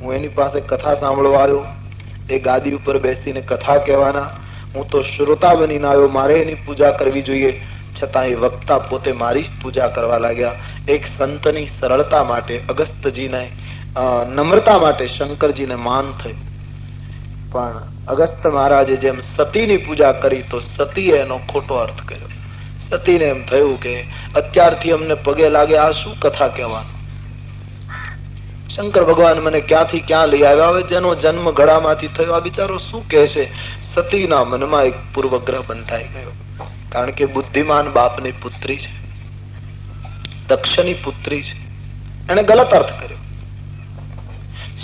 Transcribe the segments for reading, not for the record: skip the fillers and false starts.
હું એની પાસે કથા સાંભળવા આવ્યો, એ ગાદી ઉપર બેસીને કથા કહેવાના, હું તો શ્રોતા બનીને આવ્યો, મારે એની પૂજા કરવી જોઈએ, છતાં એ વક્તા પોતે મારી જ પૂજા કરવા લાગ્યા. એક સંતની સરળતા માટે, અગસ્ત્યજીને નમ્રતા માટે શંકરજીને માન થયું. પણ અગસ્ત્ય મહારાજે જેમ સતીની પૂજા કરી તો સતીએ એનો ખોટો અર્થ કર્યો. સતીને એમ થયું કે અત્યારથી અમને પગે લાગે, આ શું કથા કહેવાનું? શંકર ભગવાન મને ક્યાંથી ક્યાં લઈ આવ્યા, હવે જેનો જન્મ ગળામાંથી થયો આ બિચારો શું કહેશે? સતીના મનમાં એક પૂર્વગ્રહ બંધાઈ ગયો. કારણ કે બુદ્ધિમાન બાપની પુત્રી છે, દક્ષની પુત્રી છે, એને ગલત અર્થ કર્યો.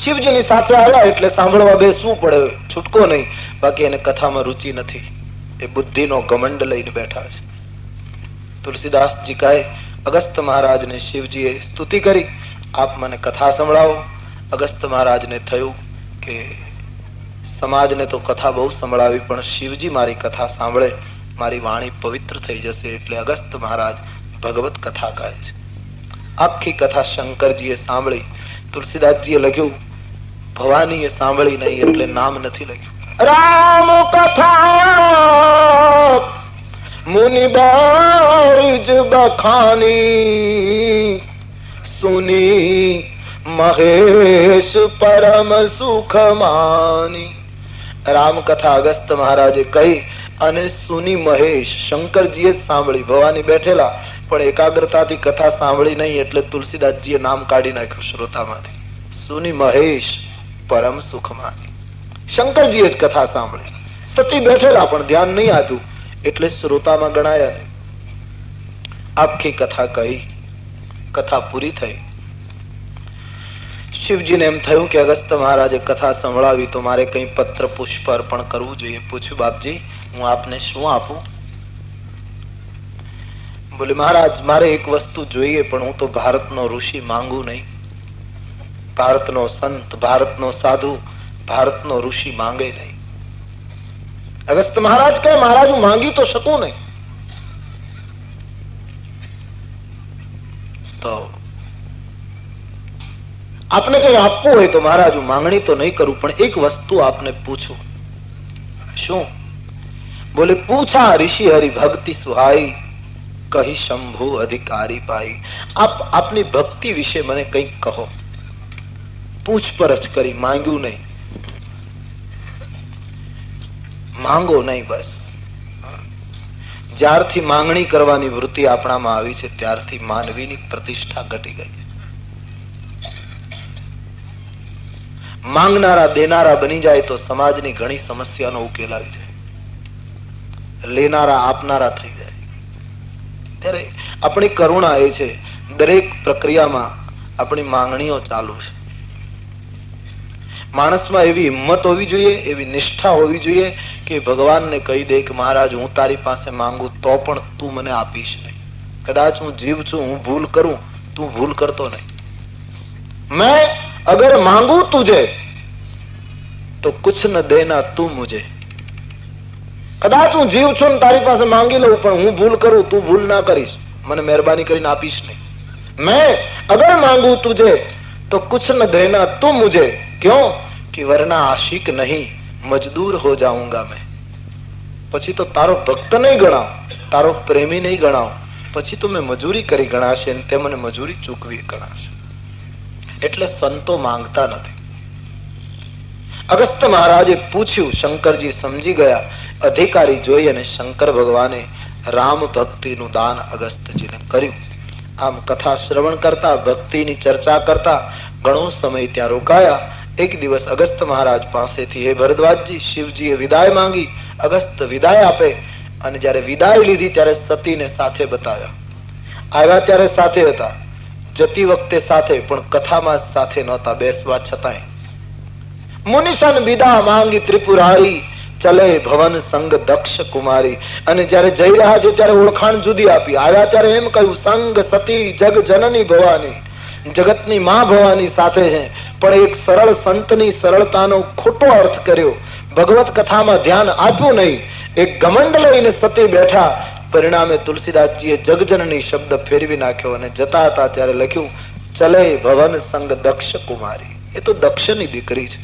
શિવજીની સાથે આવ્યા એટલે સાંભળવા બેસવું પડે, છૂટકો નહીં. બાકી એને કથામાં રુચિ નથી, એ બુદ્ધિનો ઘમંડ લઈને બેઠા છે. તુલસીદાસજી કહે, અગસ્ત્ય મહારાજને શિવજીએ સ્તુતિ કરી, આપ મને કથા સંભળાવો. અગસ્ત્ય મહારાજને થયું કે સમાજને તો કથા બહુ સંભળાવી, પણ શિવજી મારી કથા સાંભળે, મારી વાણી પવિત્ર થઈ જશે. એટલે અગસ્ત્ય મહારાજ ભગવત કથા કહે છે. આખી કથા શંકરજીએ સાંભળી. તુલસીદાસજીએ લખ્યું, ભવાનીએ સાંભળી નહીં એટલે નામ નથી લખ્યું. રામ કથા મુનિ બારિજ બખાની, સુની મહેશ પરમ સુખ માની. રામકથા અગસ્ત્ય મહારાજે કહી અને સુની મહેશ શંકરજીએ સાંભળી. ભવાની બેઠેલા પણ એકાગ્રતાથી કથા સાંભળી નહીં એટલે તુલસીદાસજીએ નામ કાઢી નાખ્યું શ્રોતામાંથી. સુની મહેશ પરમ સુખ માની. શંકરજીએ જ કથા સાંભળી. સતી બેઠેલા પણ ધ્યાન નહીં આપ્યું એટલે શ્રોતામાં ગણાયા નહીં. આખી કથા કહી, કથા પૂરી થઈ. શિવજીને એમ થયું કે અગસ્ત્ય મહારાજે કથા સંભળાવી તો મારે કઈ પત્ર પુષ્પ અર્પણ કરવું જોઈએ. પૂછ્યું, બાપજી હું આપને શું આપું? બોલે, મહારાજ મારે એક વસ્તુ જોઈએ, પણ હું તો ભારતનો ઋષિ માંગુ નહીં. ભારતનો સંત, ભારતનો સાધુ, ભારતનો ઋષિ માંગે નહીં. અગસ્ત્ય મહારાજ કહે, મહારાજ હું માંગી તો શકું નહીં. તો આપને કઈ આપવું હોય તો મહારાજ હું માંગણી તો નહીં કરું, પણ એક વસ્તુ આપને પૂછું. શું? બોલે, પૂછા ઋષિ હરિ ભક્તિ સુહાઈ, કહી શંભુ અધિકારી પાઈ. આપની ભક્તિ વિશે મને કંઈક કહો. પૂછપરછ કરી, માંગ્યું નહીં. માંગો નહીં બસ. જ્યારથી માંગણી કરવાની વૃત્તિ આપણામાં આવી છે ત્યારથી માનવીની પ્રતિષ્ઠા ઘટી ગઈ. માંગનારા દેનારા બની જાય તો સમાજની ઘણી સમસ્યાનો ઉકેલ આવી જાય. લેનારા આપનારા થઈ જાય. ત્યારે આપણી કરુણા એ છે, દરેક પ્રક્રિયામાં આપણી માંગણીઓ ચાલુ છે. માણસમાં એવી હિંમત હોવી જોઈએ, એવી નિષ્ઠા હોવી જોઈએ કે ભગવાનને કહી દે કે મહારાજ હું તારી પાસે માંગુ તો પણ તું મને આપીશ નહીં. કદાચ હું જીવ છું, હું ભૂલ કરું, તું ભૂલ કરતો નહીં. मैं अगर मांगू तुझे तो कुछ न देना तू मुझे. કદાચ હું જીવ છું ને તારી પાસે માંગી લઉં, પણ હું ભૂલ કરું, તું ભૂલ ના કરીશ, મને મહેરબાની કરીને આપીશ નહીં. मैं अगर मांगू तुझे तो कुछ न देना तू मुझे, क्यों कि वरना आशिक नहीं मजदूर हो जाऊंगा मैं. પછી તો તારો ભક્ત નહીં ગણાવ, તારો પ્રેમી નહીં ગણાવ, પછી તો મેં મજૂરી કરી ગણાશે ને તે મને મજૂરી ચૂકવી ગણાશે. એટલે સંતો માંગતા નથી. અગસ્ત્ય મહારાજે પૂછ્યું, શંકરજી સમજી ગયા. અધિકારી જોઈ અને શંકર ભગવાને રામ ભક્તિનું દાન અગસ્ત્યજીને કર્યું. આમ કથા શ્રવણ કરતા, ભક્તિની ચર્ચા કરતા ઘણો સમય ત્યાં રોકાયા. એક દિવસ અગસ્ત્ય મહારાજ પાસેથી, હે ભરદ્વાજજી, શિવજીએ વિદાય માંગી. અગસ્ત્ય વિદાય આપે અને જયારે વિદાય લીધી ત્યારે સતીને સાથે બતાવ્યા. આવ્યા ત્યારે સાથે હતા, જતી વખતે સાથે, પણ કથામાં સાથે નહોતા, બેસવા છતાંય. મુનિશન વિદા માંગી ત્રિપુરારી, ચલે ભવન સંગ દક્ષ કુમારી. અને જયારે જઈ રહ્યા છે ત્યારે ઓળખાણ જુદી આપી. આવ્યા ત્યારે એમ કહ્યું, સંગ સતી જગ જનની ભવાની, જગતની માં ભવાની સાથે છે. પણ એક સરળ સંતની સરળતાનો ખોટો અર્થ કર્યો. ભગવત કથામાં ધ્યાન આપ્યું નહીં. એક ઘમંડ લઈને સતી બેઠા. પરિણામે તુલસીદાસજીએ જગજનની શબ્દ ફેરવી નાખ્યો અને જતા હતા ત્યારે લખ્યું, ચલે ભવન સંગ દક્ષ કુમારી. એ તો દક્ષની દીકરી છે,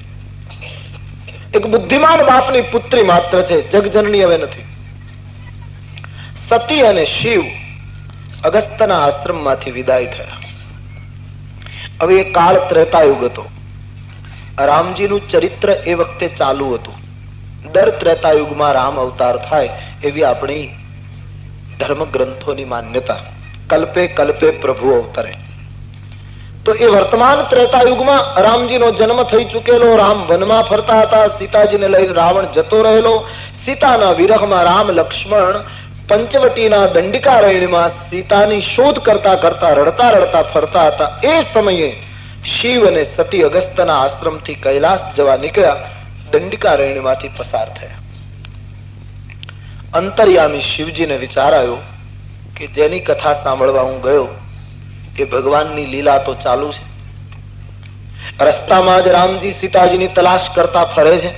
એક બુદ્ધિમાન બાપની પુત્રી માત્ર છે, જગજનની હવે નથી. સતી અને શિવ અગસ્ત્યના આશ્રમમાંથી વિદાય થયા. હવે એ કાળ ત્રેતાયુગ હતો. રામજીનું ચરિત્ર એ વખતે ચાલુ હતું. દર ત્રેતાયુગમાં રામ અવતાર થાય એવી આપણી ધર્મ ગ્રંથોની માન્યતા. કલ્પે કલ્પે પ્રભુ અવતરે. તો એ વર્તમાન ત્રેતાયુગમાં રામજીનો જન્મ થઈ ચુકેલો. રામ વનમાં ફરતા હતા, સીતાજીને લઈને રાવણ જતો રહેલો. સીતાના વિરહમાં રામ લક્ષ્મણ પંચવટીના દંડિકારણ્યમાં સીતાની શોધ કરતા કરતા રડતા રડતા ફરતા હતા. એ સમયે શિવ અને સતી અગસ્ત્યના આશ્રમથી કૈલાસ જવા નીકળ્યા. દંડિકારણ્યમાંથી પસાર થયા. અંતર્યામી શિવજીને વિચાર આવ્યો કે જેની કથા સાંભળવા હું ગયો એ ભગવાનની લીલા તો ચાલુ છે. રસ્તામાં જ રામજી સીતાજીની તલાશ કરતા ફરે છે.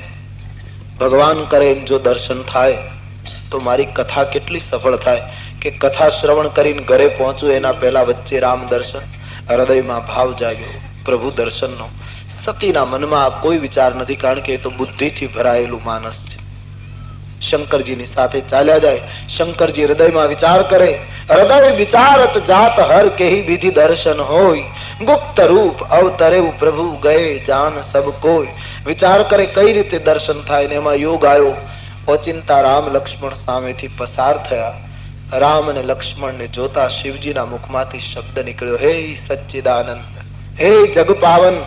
ભગવાન કરે જો દર્શન થાય તો મારી કથા કેટલી સફળ થાય કે કથા શ્રવણ કરીને ઘરે પહોંચું એના પહેલા વચ્ચે રામ દર્શન. હૃદયમાં ભાવ જાગ્યો પ્રભુ દર્શનનો. સતીના મનમાં કોઈ વિચાર નથી, કારણ કે એ તો બુદ્ધિથી ભરાયેલું માનસ છે. શંકરજીની સાથે ચાલ્યા જાય. શંકરજી હૃદયમાં વિચાર કરે. હૃદય વિચારત જાત હર કેહી વિધિ દર્શન હોય, ગુપ્ત રૂપ અવતરે પ્રભુ ગયે જાન સબ કોઈ. વિચાર કરે કઈ રીતે દર્શન થાય ને એમાં યોગ આવ્યો. ઓચિંતા રામ લક્ષ્મણ સામેથી પસાર થયા. રામ અને લક્ષ્મણને જોતા શિવજીના મુખમાંથી શબ્દ નીકળ્યો, હે સચ્ચિદાનંદ, હે જગ પાવન.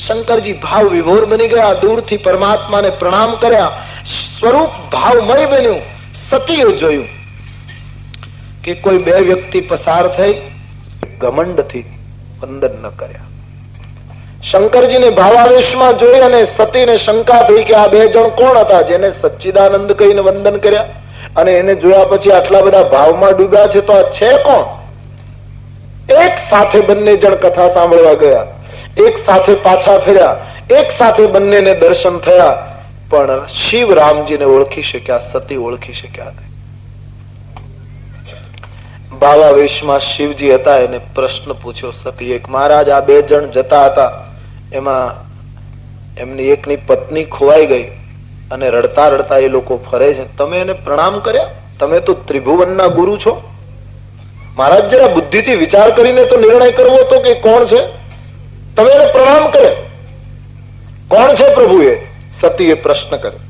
શંકરજી ભાવ વિભોર બની ગયા. દૂરથી પરમાત્માને પ્રણામ કર્યા. સ્વરૂપ ભાવમય બન્યું. સતીએ જોયું કે કોઈ બે વ્યક્તિ પસાર થઈ, ઘમંડથી વંદન ન કર્યા. શંકરજીને ભાવાવેશમાં જોઈ અને સતીને શંકા થઈ કે આ બે જણ કોણ હતા જેને સચ્ચિદાનંદ કહીને વંદન કર્યા, અને એને જોયા પછી આટલા બધા ભાવમાં ડૂબ્યા છે તો આ છે કોણ? એક સાથે બંને જણ કથા સાંભળવા ગયા, એક સાથે પાછા ફર્યા, એક સાથે બંનેને દર્શન થયા, પણ શિવ રામજીને ઓળખી શક્યા, સતી ઓળખી શક્યા નહીં. ભાવાવેશમાં શિવજી હતા, એને પ્રશ્ન પૂછ્યો સતી એક, મહારાજ આ બે જણ જતા હતા એમાં એમની એકની પત્ની ખોવાઈ ગઈ અને રડતા રડતા એ લોકો ફરે છે, તમે એને પ્રણામ કર્યા? તમે તો ત્રિભુવનના ગુરુ છો. મહારાજ જરા બુદ્ધિથી વિચાર કરીને તો નિર્ણય કરવો હતો કે કોણ છે. તમે એને પ્રણામ કર્યા? કોણ છે પ્રભુ એ? સતીએ પ્રશ્ન કર્યો.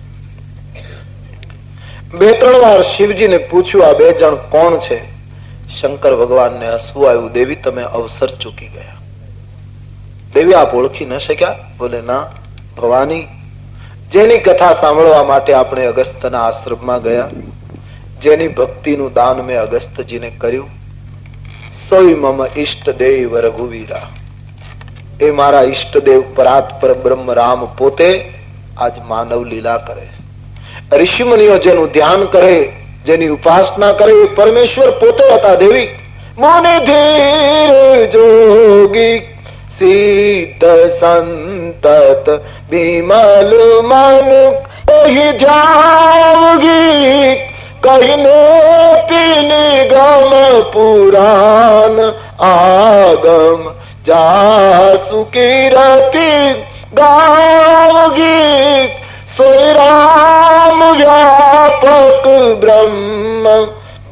બે ત્રણ વાર શિવજીને પૂછ્યું આ બે જણ કોણ છે. શંકર ભગવાનને હસવું આવ્યું, દેવી તમે અવસર ચૂકી ગયા. દેવી આપ ઓળખી ન શક્યા? બોલે ના ભવાની, જેની કથા સાંભળવા માટે આપણે અગસ્ત્યના આશ્રમમાં ગયા, જેની ભક્તિનું દાન મેં અગસ્ત્યજીને કર્યું, સોય મમ ઈષ્ટદેવ રઘુવીરા. એ મારા ઈષ્ટદેવ પરાત પર બ્રહ્મ રામ પોતે આજ માનવ લીલા કરે. ઋષિમુનિઓ જેનું ધ્યાન કરે, જેની ઉપાસના કરે એ પરમેશ્વર પોતે હતા. દેવી મુનિ ધીર જોગી સિદ્ધ સંતત વિમલ મન કહી જાવગી કહીને પીની ગમ પુરાણ આગમ જાસુ કીરતી ગાવગી સોય રામ વ્યાપક બ્રહ્મ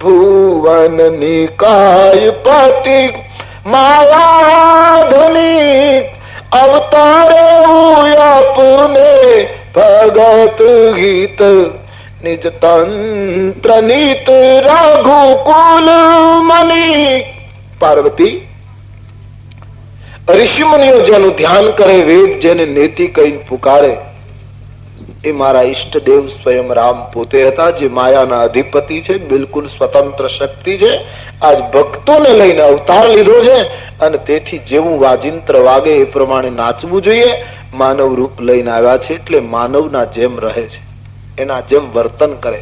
ભુવન નિકાય પતિ માયાધની અવતારે આપને ભગત હિત નિજ તંત્ર નીત રઘુકુલ મની. પાર્વતી, ઋષિમુનિઓ જેનું ધ્યાન કરે, વેદ જેને નેતિ કહીને પુકારે, એ મારા ઈષ્ટદેવ સ્વયં રામ પોતે હતા, જે માયાના અધિપતિ છે, બિલકુલ સ્વતંત્ર શક્તિ છે. આજ ભક્તોને લઈને અવતાર લીધો છે અને તેથી જેવું વાજિંત્ર વાગે એ પ્રમાણે નાચવું જોઈએ. માનવ રૂપ લઈને આવ્યા છે એટલે માનવના જેમ રહે છે, એના જેમ વર્તન કરે,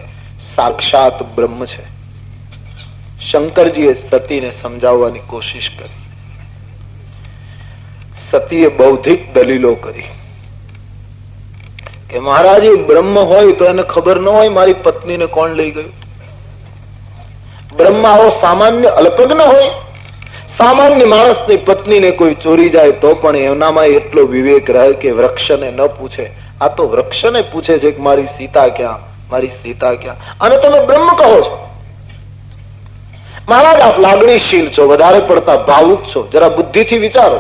સાક્ષાત બ્રહ્મ છે. શંકરજીએ સતીને સમજાવવાની કોશિશ કરી. સતીએ બૌદ્ધિક દલીલો કરી કે મહારાજ એ બ્રહ્મ હોય તો એને ખબર ન હોય મારી પત્નીને કોણ લઈ ગયું? બ્રહ્મ આવો સામાન્ય અલ્પજ્ઞ હોય? સામાન્ય માણસની પત્નીને કોઈ ચોરી જાય તો પણ એનામાં એટલો વિવેક રહે કે વૃક્ષને ન પૂછે. આ તો વૃક્ષને પૂછે છે કે મારી સીતા ક્યાં, મારી સીતા ક્યાં. અને તમે બ્રહ્મ કહો છો. મહારાજ, આપ લાગણીશીલ છો, વધારે પડતા ભાવુક છો, જરા બુદ્ધિથી વિચારો.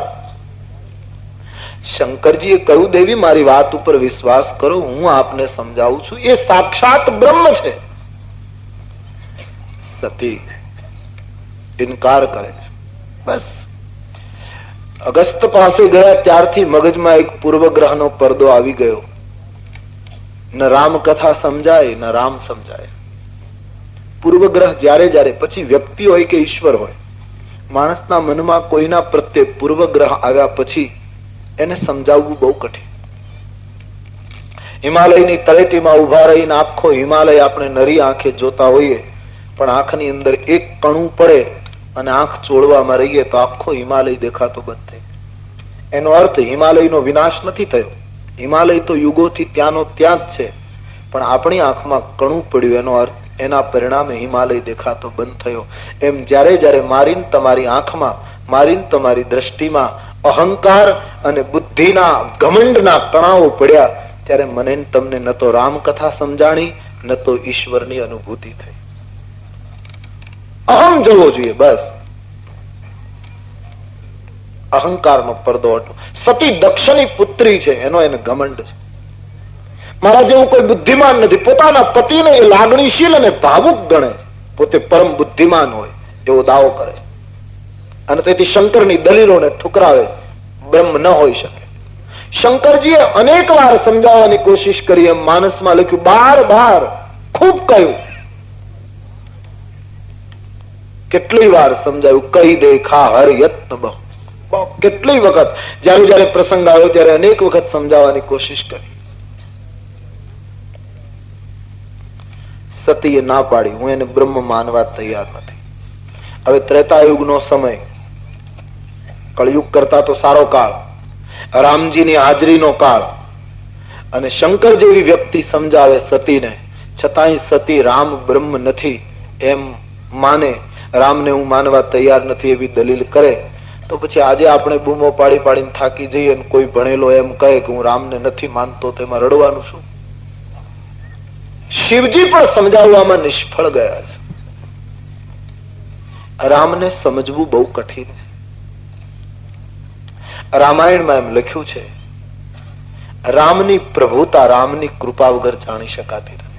શંકરજીએ કહ્યું, દેવી મારી વાત ઉપર વિશ્વાસ કરો, હું આપને સમજાવું છું, એ સાક્ષાત બ્રહ્મ છે. સતી ઇનકાર કરે છે. બસ અગસ્ત પાસે ગયા ત્યારથી મગજમાં એક પૂર્વગ્રહનો પડદો આવી ગયો. ન રામ કથા સમજાય, ન રામ સમજાય. પૂર્વગ્રહ જ્યારે જ્યારે, પછી વ્યક્તિ હોય કે ઈશ્વર હોય, માણસના મનમાં કોઈના પ્રત્યે પૂર્વગ્રહ આવ્યા પછી એને સમજાવવું બહુ કઠિન. હિમાલયની તળેટીમાં ઉભા રહીને આખો હિમાલય આપણે નરી આંખે જોતા હોઈએ, પણ આંખની અંદર એક કણું પડે અને આંખ ચોળવામાં રહીએ તો આખો હિમાલય દેખાતો બંધ થઈ. એનો અર્થ હિમાલયનો વિનાશ નથી થયો. હિમાલય તો યુગોથી ત્યાંનો ત્યાં જ છે, પણ આપણી આંખમાં કણું પડ્યું, એનો અર્થ એના પરિણામે હિમાલય દેખાતો બંધ થયો. એમ જ્યારે જ્યારે મારીને તમારી આંખમાં, મારીને તમારી દ્રષ્ટિમાં અહંકાર અને બુદ્ધિના ઘમંડના કણાઓ પડ્યા, ત્યારે મને તમને ન તો રામ કથા સમજાણી, ન તો ઈશ્વરની અનુભૂતિ થઈ. અહમ જવો જોઈએ, બસ. અહંકારનો પડદો હતો. સતી દક્ષની પુત્રી છે, એનો એને ઘમંડ છે. મારા જેવું કોઈ બુદ્ધિમાન નથી. પોતાના પતિને એ લાગણીશીલ અને ભાવુક ગણે છે, પોતે પરમ બુદ્ધિમાન હોય એવો દાવો કરે છે. અને તેથી શંકરની દલીલોને ઠુકરાવે છે. બ્રહ્મ ન હોઈ શકે. શંકરજીએ અનેક વાર સમજાવવાની કોશિશ કરી. એમ માનસમાં લખ્યું, બાર બાર ખૂબ કહ્યું, કેટલી વાર સમજાયું. કહી દેખા હર યત્ન બહુ. કેટલી વખત જયારે જયારે પ્રસંગ આવ્યો ત્યારે અનેક વખત સમજાવવાની કોશિશ કરી. સતીએ ના પાડી. હું એને બ્રહ્મ માનવા તૈયાર નથી. હવે ત્રેતાયુગનો સમય, કળયુગ કરતા તો સારો કાળ, રામજીની હાજરીનો કાળ, અને શંકર જેવી વ્યક્તિ સમજાવે સતીને, છતાંય સતી રામ બ્રહ્મ નથી એમ માને, રામને હું માનવા તૈયાર નથી એવી દલીલ કરે, તો પછી આજે આપણે બૂમો પાડી પાડીને થાકી જઈએ અને કોઈ ભણેલો એમ કહે કે હું રામને નથી માનતો, તેમાં રડવાનું શું? શિવજી પણ સમજાવવામાં નિષ્ફળ ગયા છે. રામને સમજવું બહુ કઠિન છે. રામાયણમાં એમ લખ્યું છે, રામની પ્રભુતા, રામની કૃપા વગર જાણી શકાતી નથી.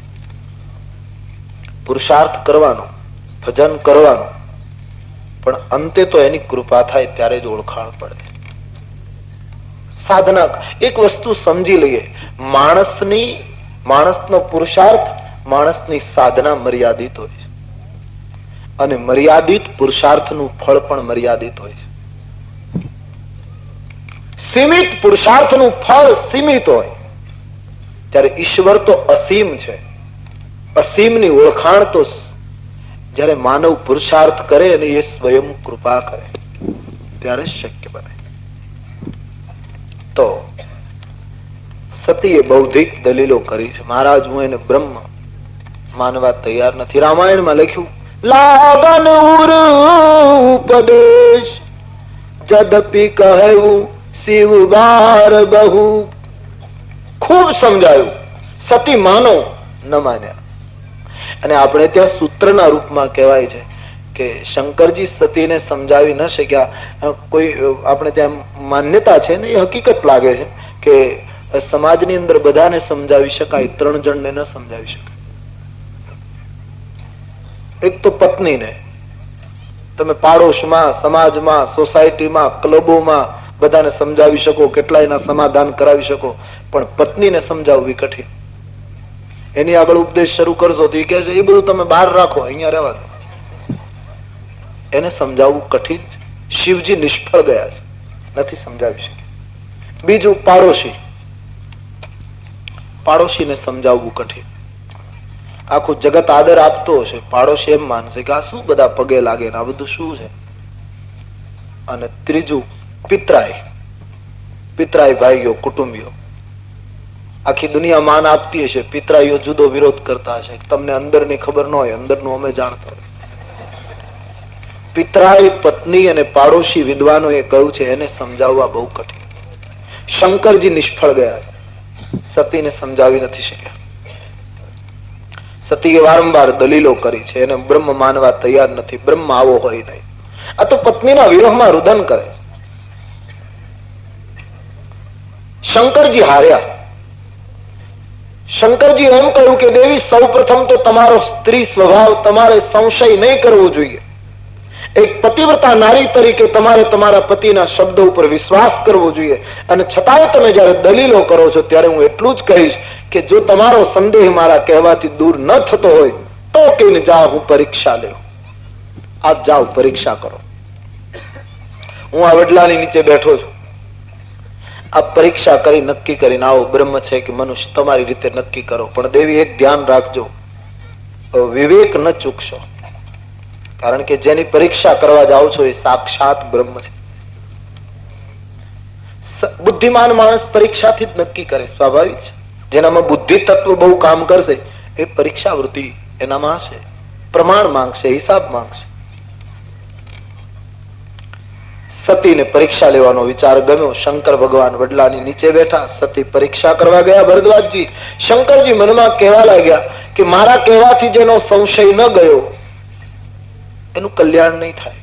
પુરુષાર્થ કરવાનો, ભજન કરવાનું, પણ અંતે તો એની કૃપા થાય ત્યારે જ ઓળખાણ પડે. સાધના, એક વસ્તુ સમજી લઈએ, માણસનો પુરુષાર્થ, માણસની સાધના મર્યાદિત હોય છે, અને મર્યાદિત પુરુષાર્થનું ફળ પણ મર્યાદિત હોય છે. સીમિત પુરુષાર્થનું ફળ સીમિત હોય, ત્યારે ઈશ્વર તો અસીમ છે. અસીમની ઓળખાણ તો જયારે માનવ પુરુષાર્થ કરે અને એ સ્વયં કૃપા કરે ત્યારે શક્ય બને. તો સતીએ બૌદ્ધિક દલીલો કરી છે. મહારાજ, હું એને બ્રહ્મ માનવા તૈયાર નથી. રામાયણમાં લખ્યું, લાગન ઉર ઉપદેશ જદપી કહેવું શિવ બાર બહુ. ખૂબ સમજાયું, સતી માનો, ન માન્યા. અને આપણે ત્યાં સૂત્રના રૂપમાં કહેવાય છે કે શંકરજી સતીને સમજાવી ન શક્યા. કોઈ આપણે ત્યાં માન્યતા છે ને, એ હકીકત લાગે છે કે સમાજની અંદર બધાને સમજાવી શકાય, 3 જણને ન સમજાવી શકાય. એક તો પત્નીને તમે પાડોશમાં, સમાજમાં, સોસાયટીમાં, ક્લબોમાં બધાને સમજાવી શકો, કેટલાયના સમાધાન કરાવી શકો, પણ પત્નીને સમજાવવી કઠિન. એની આગળ ઉપદેશ શરૂ કરશો તો એ કહે છે, એ બધું તમે બહાર રાખો, અહીંયા રહેવા દો. એને સમજાવવું કઠિન છે. શિવજી નિષ્ફળ ગયા છે, નથી સમજાવી શક્યા. બીજું પાડોશીને સમજાવવું કઠિન. આખું જગત આદર આપતો હશે, પાડોશી એમ માનશે કે આ શું બધા પગે લાગે, આ બધું શું છે. અને ત્રીજું પિતરાય ભાઈઓ, કુટુંબીઓ, આખી દુનિયા માન આપતી હશે, પિતરાઈઓ જુદો વિરોધ કરતા હશે. તમને અંદરની ખબર ન હોય, અંદરનું અમે જાણતા હોય. પિતરાએ, પત્ની અને પાડોશી વિદ્વાનોએ કહ્યું છે એને સમજાવવા બહુ કઠિન. શંકરજી નિષ્ફળ ગયા, સતીને સમજાવી નથી શક્યા. સતીએ વારંવાર દલીલો કરી છે, એને બ્રહ્મ માનવા તૈયાર નથી. બ્રહ્મ આવો હોય નહીં. આ તો પત્નીના વિરોહમાં રુદન કરે. શંકરજી હાર્યા. શંકરજી એમ કહ્યું કે દેવી, સૌ પ્રથમ તો તમારો સ્ત્રી સ્વભાવ, તમારે સંશય નહીં કરવો જોઈએ. એક પતિવ્રતા નારી તરીકે તમારે તમારા પતિના શબ્દો ઉપર વિશ્વાસ કરવો જોઈએ. અને છતાંય તમે જયારે દલીલો કરો છો ત્યારે હું એટલું જ કહીશ કે જો તમારો સંદેહ મારા કહેવાથી દૂર ન થતો હોય તો કહીને જાઓ, હું પરીક્ષા લેવ. આપ જાઓ, પરીક્ષા કરો. હું આ વડલાની નીચે બેઠો છું. આપ પરીક્ષા કરી નક્કી કરીને આવો, બ્રહ્મ છે કે મનુષ્ય, તમારી રીતે નક્કી કરો. પણ દેવી એક ધ્યાન રાખજો, વિવેક ન ચૂકશો. કારણ કે જેની પરીક્ષા કરવા જાઓ છો એ સાક્ષાત બ્રહ્મ છે. બુદ્ધિમાન માણસ પરીક્ષાથી જ નક્કી કરે, સ્વાભાવિક છે. જેનામાં બુદ્ધિ તત્વ બહુ કામ કરશે એ પરીક્ષા વૃત્તિ એનામાં હશે, પ્રમાણ માંગશે, હિસાબ માંગશે. સતીને પરીક્ષા લેવાનો વિચાર ગમ્યો. શંકર ભગવાન વડલાની નીચે બેઠા, સતી પરીક્ષા કરવા ગયા. ભરદ્વાજજી, શંકરજી મનમાં કહેવા લાગ્યા કે મારા કહેવાથી જેનો સંશય ન ગયો એનું કલ્યાણ નહીં થાય.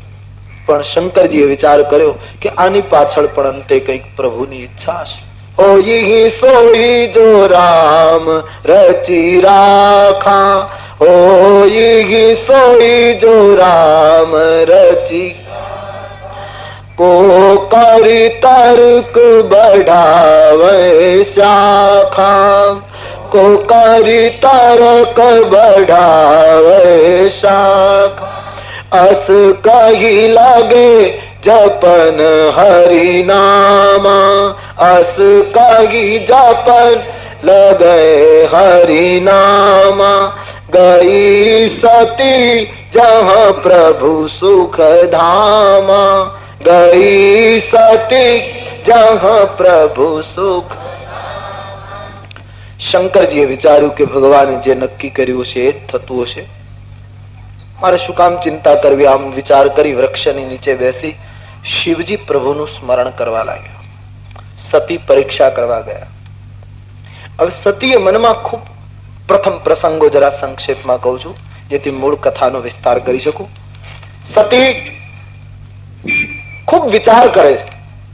પણ શંકરજીએ વિચાર કર્યો કે આની પાછળ પણ અંતે કંઈક પ્રભુની ઈચ્છા હશે. ઓયી સોઈ જો રામ રચી રાખા, ઓયી સોઈ જો રામ રચી, કો કરી તર્ક बढ़ावे शाखा, को કરી તર્ક बढ़ावे शाखा, अस कही लगे जपन हरि नामा, अस कही जपन लगे हरि नामा, गई सती जहाँ प्रभु सुख धामा, गई सती जहाँ प्रभु સુખ. શંકરજીએ વિચાર્યું કે ભગવાને જે નક્કી કર્યું છે એ જ થતું હશે, મારે શું કામ ચિંતા કરવી. આમ વિચાર કરી વૃક્ષની નીચે બેસી શિવજી પ્રભુનું સ્મરણ કરવા લાગ્યા. સતી પરીક્ષા કરવા ગયા. હવે સતીએ મનમાં ખૂબ, પ્રથમ પ્રસંગો જરા સંક્ષેપમાં કહું છું જેથી મૂળ કથાનો વિસ્તાર કરી શકું. સતી ખૂબ વિચાર કરે છે,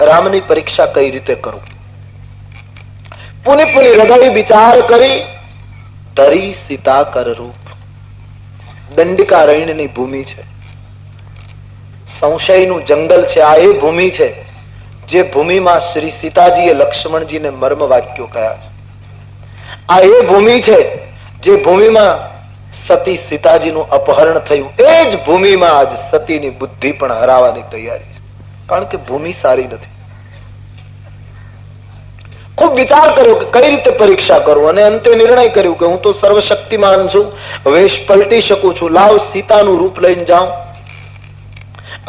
રામની પરીક્ષા કઈ રીતે કરું. પુની પુની હૃદય વિચાર કરી ધરી સીતા કર રૂપ. દંડિકારણ્યની ભૂમિ છે, સંશયનું જંગલ છે. આ એ ભૂમિ છે જે ભૂમિમાં શ્રી સીતાજીએ લક્ષ્મણજીને મર્મ વાક્યો કહ્યા. આ એ ભૂમિ છે જે ભૂમિમાં સતી સીતાજીનું અપહરણ થયું. એ જ ભૂમિમાં આજ સતીની બુદ્ધિ પણ હરાવવાની તૈયારી છે, કારણ કે ભૂમિ સારી નથી. ખૂબ વિચાર કર્યો કે કઈ રીતે પરીક્ષા કરું, અને અંતે નિર્ણય કર્યો કે હું તો સર્વશક્તિમાન છું, વેશ પલટી શકું છું. લાવ સીતાનું રૂપ લઈને જાઉં.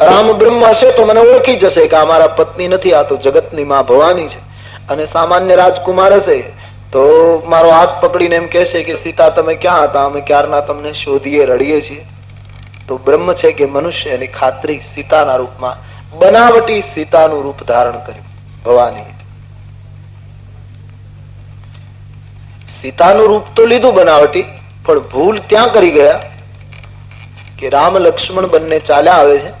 રામ બ્રહ્મ હશે તો મને ઓળખી જશે કે આ મારા પત્ની નથી, આ તો જગતની માં ભવાની છે. અને સામાન્ય રાજકુમાર હશે તો મારો હાથ પકડીને એમ કહેશે કે સીતા તમે ક્યાં હતા, અમે ક્યારના તમને શોધીએ રડીએ છીએ. તો બ્રહ્મ છે કે મનુષ્ય, એની ખાતરી સીતાના રૂપમાં, બનાવટી સીતાનું રૂપ ધારણ કર્યું. ભવાની સીતાનું રૂપ તો લીધું બનાવટી, પણ ભૂલ ત્યાં કરી ગયા કે રામ લક્ષ્મણ બંને ચાલ્યા આવે છે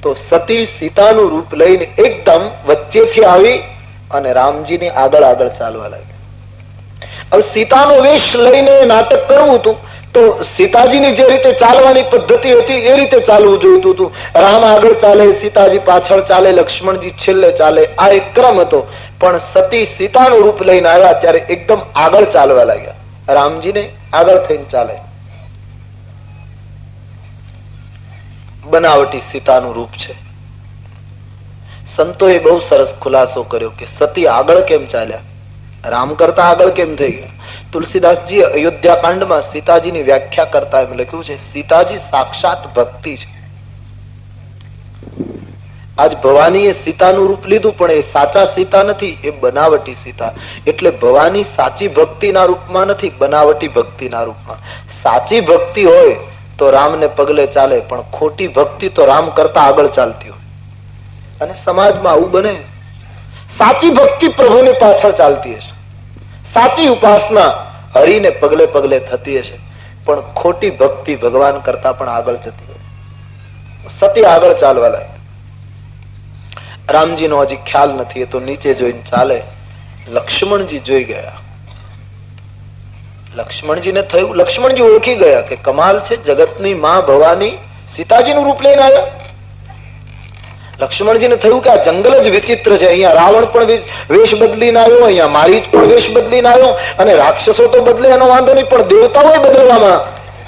તો સતી સીતાનું રૂપ લઈને એકદમ વચ્ચેથી આવી અને રામજીની આગળ આગળ ચાલવા લાગી. હવે સીતાનો વેશ લઈને નાટક કરવું હતું તો સીતાજીની જે રીતે ચાલવાની પદ્ધતિ હતી એ રીતે ચાલવું જોઈતું હતું. રામ આગળ ચાલે, સીતાજી પાછળ ચાલે, લક્ષ્મણજી છેલ્લે ચાલે, આ એક ક્રમ હતો. પણ સતી સીતાનું રૂપ લઈને આવ્યા ત્યારે એકદમ આગળ ચાલવા લાગ્યા. રામજીને આગળ થઈને ચાલે. બનાવટી સીતાનું રૂપ છે. સંતોએ બહુ સરસ ખુલાસો કર્યો કે સતી આગળ કેમ ચાલ્યા, રામ કરતા આગળ કેમ થઈ ગયા. તુલસીદાસજી અયોધ્યા કાંડમાં સીતાજીની વ્યાખ્યા કરતા એમ લખ્યું છે, સીતાજી સાક્ષાત ભક્તિ છે. આજ ભવાની એ સીતાનું રૂપ લીધું પણ એ સાચા સીતા નથી, એ બનાવટી સીતા. એટલે ભવાની સાચી ભક્તિના રૂપમાં નથી, બનાવટી ભક્તિના રૂપમાં. સાચી ભક્તિ હોય તો રામને પગલે ચાલે, પણ ખોટી ભક્તિ તો રામ કરતા આગળ ચાલતી હોય. અને સમાજમાં આવું બને. સાચી ભક્તિ પ્રભુની પાછળ ચાલતી હશે, સાચી ઉપાસના હરિને પગલે પગલે થતી હશે, પણ ખોટી ભક્તિ ભગવાન કરતા પણ આગળ જતી હોય. સતી આગળ ચાલવા લાગે. રામજીનો હજી ખ્યાલ નથી, એ તો નીચે જોઈને ચાલે. લક્ષ્મણજી જોઈ ગયા. લક્ષ્મણજીને થયું, લક્ષ્મણજી ઓળખી ગયા કે કમાલ છે, જગતની માં ભવાની સીતાજીનું રૂપ લઈને આવ્યા. લક્ષ્મણજીને થયું કે આ જંગલ જ વિચિત્ર છે. અહીંયા રાવણ પણ વેશ બદલીને આવ્યો, અહીંયા મારીચ પણ વેશ બદલીને આવ્યો, અને રાક્ષસો તો બદલે એનો વાંધો નહીં, પણ દેવતાઓ બદલવામાં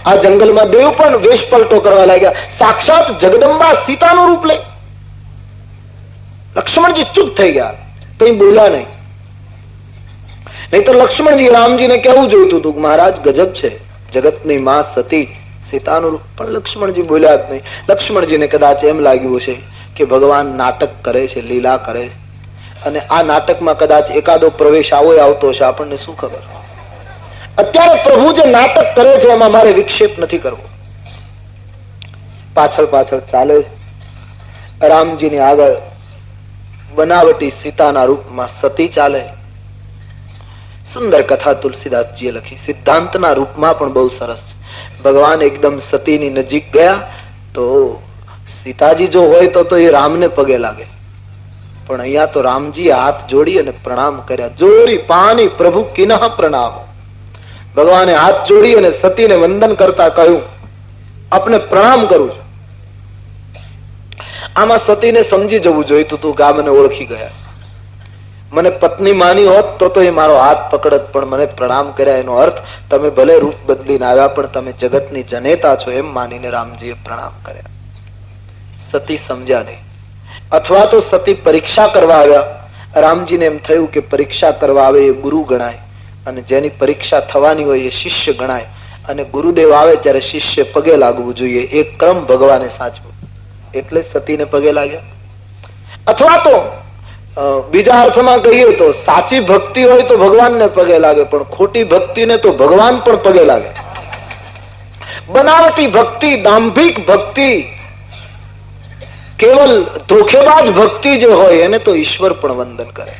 આ જંગલમાં દેવ પણ વેશ પલટો કરવા લાગ્યા. સાક્ષાત જગદંબા સીતાનું રૂપ લઈ. લક્ષ્મણજી ચૂપ થઈ ગયા, કઈ બોલ્યા નહીં. નહીં તો લક્ષ્મણજી રામજીને કેવું જોઈતું હતું, મહારાજ ગજબ છે, જગતની માં સતી સીતાનું રૂપ. પણ લક્ષ્મણજી બોલ્યા જ નહીં. લક્ષ્મણજીને કદાચ એમ લાગ્યું હશે કે ભગવાન નાટક કરે છે, લીલા કરે છે, અને આ નાટકમાં કદાચ એકાદો પ્રવેશ આવો આવતો હશે, આપણને શું ખબર. અત્યારે પ્રભુ જે નાટક કરે છે એમાં મારે વિક્ષેપ નથી કરવો. પાછળ પાછળ ચાલે. રામજીની આગળ બનાવટી સીતાના રૂપમાં સતી ચાલે. સુંદર કથા તુલસીદાસજીએ લખી, સિદ્ધાંતના રૂપમાં પણ બહુ સરસ છે. ભગવાન એકદમ સતીની નજીક ગયા તો સીતાજી જો હોય તો એ રામને પગે લાગે, પણ અહીંયા તો રામજી હાથ જોડી અને પ્રણામ કર્યા. જોરી પાની પ્રભુ કિનઃ પ્રણામ. ભગવાને હાથ જોડી અને સતીને વંદન કરતા કહ્યું, આપને પ્રણામ કરું છું. આમાં સતીને સમજી જવું જોઈતું હતું કે આ મને ઓળખી ગયા. મને પત્ની માની હોત તો એ મારો હાથ પકડત, પણ મને પ્રણામ કર્યા. એનો અર્થ તમે ભલે રૂપ બદલીને આવ્યા, પણ તમે જગતની જનેતા છો એમ માનીને રામજીએ પ્રણામ કર્યા. સતી સમજ્યા નહીં, અથવા તો સતી પરીક્ષા કરવા આવ્યા. રામજીને એમ થયું કે પરીક્ષા કરવા આવે એ ગુરુ ગણાય, અને જેની પરીક્ષા થવાની હોય એ શિષ્ય ગણાય, અને ગુરુદેવ આવે ત્યારે શિષ્ય પગે લાગવું જોઈએ. એ ક્રમ ભગવાને સાચવો, એટલે સતીને પગે લાગ્યા. અથવા તો બીજા અર્થમાં કહીએ તો સાચી ભક્તિ હોય તો ભગવાનને પગે લાગે, પણ ખોટી ભક્તિને તો ભગવાન પણ પગે લાગે. બનાવટી ભક્તિ, દાંભિક ભક્તિ, કેવલ ધોખેબાજ ભક્તિ જે હોય એને તો ઈશ્વર પણ વંદન કરે.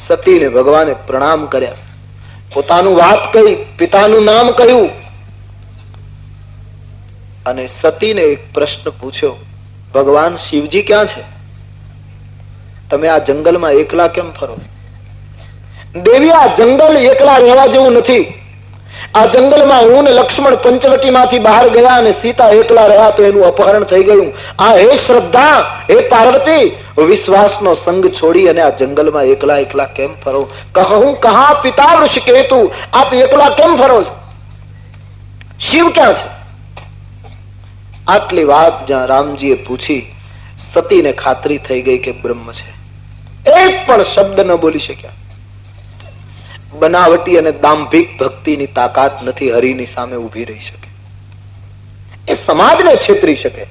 સતીને ભગવાને પ્રણામ કર્યા, પોતાનું વાત કહી, પિતાનું નામ કહ્યું, અને સતીને એક પ્રશ્ન પૂછ્યો, ભગવાન શિવજી ક્યાં છે? તમે આ જંગલમાં એકલા કેમ ફરો? દેવી, આ જંગલ એકલા રહેવા જેવું નથી. આ જંગલમાં હું ને લક્ષ્મણ પંચવટીમાંથી બહાર ગયા અને સીતા એકલા રહ્યા તો એનું અપહરણ થઈ ગયું. આ હે શ્રદ્ધા, હે પાર્વતી, વિશ્વાસનો સંગ છોડી અને આ જંગલમાં એકલા એકલા કેમ ફરો? કહું કહા પિતા ઋષિકેતુ, આપ એકલા કેમ ફરો છો? શિવ ક્યાં છે? આટલી વાત જ્યાં રામજીએ પૂછી, સતીને ખાતરી થઈ ગઈ કે બ્રહ્મ છે. એક પણ શબ્દ ન બોલી શક્યા. બનાવટી અને દાંભિક ભક્તિની તાકાત નથી હરિની સામે ઉભી રહી શકે. એ સમાજને છેતરી શકે.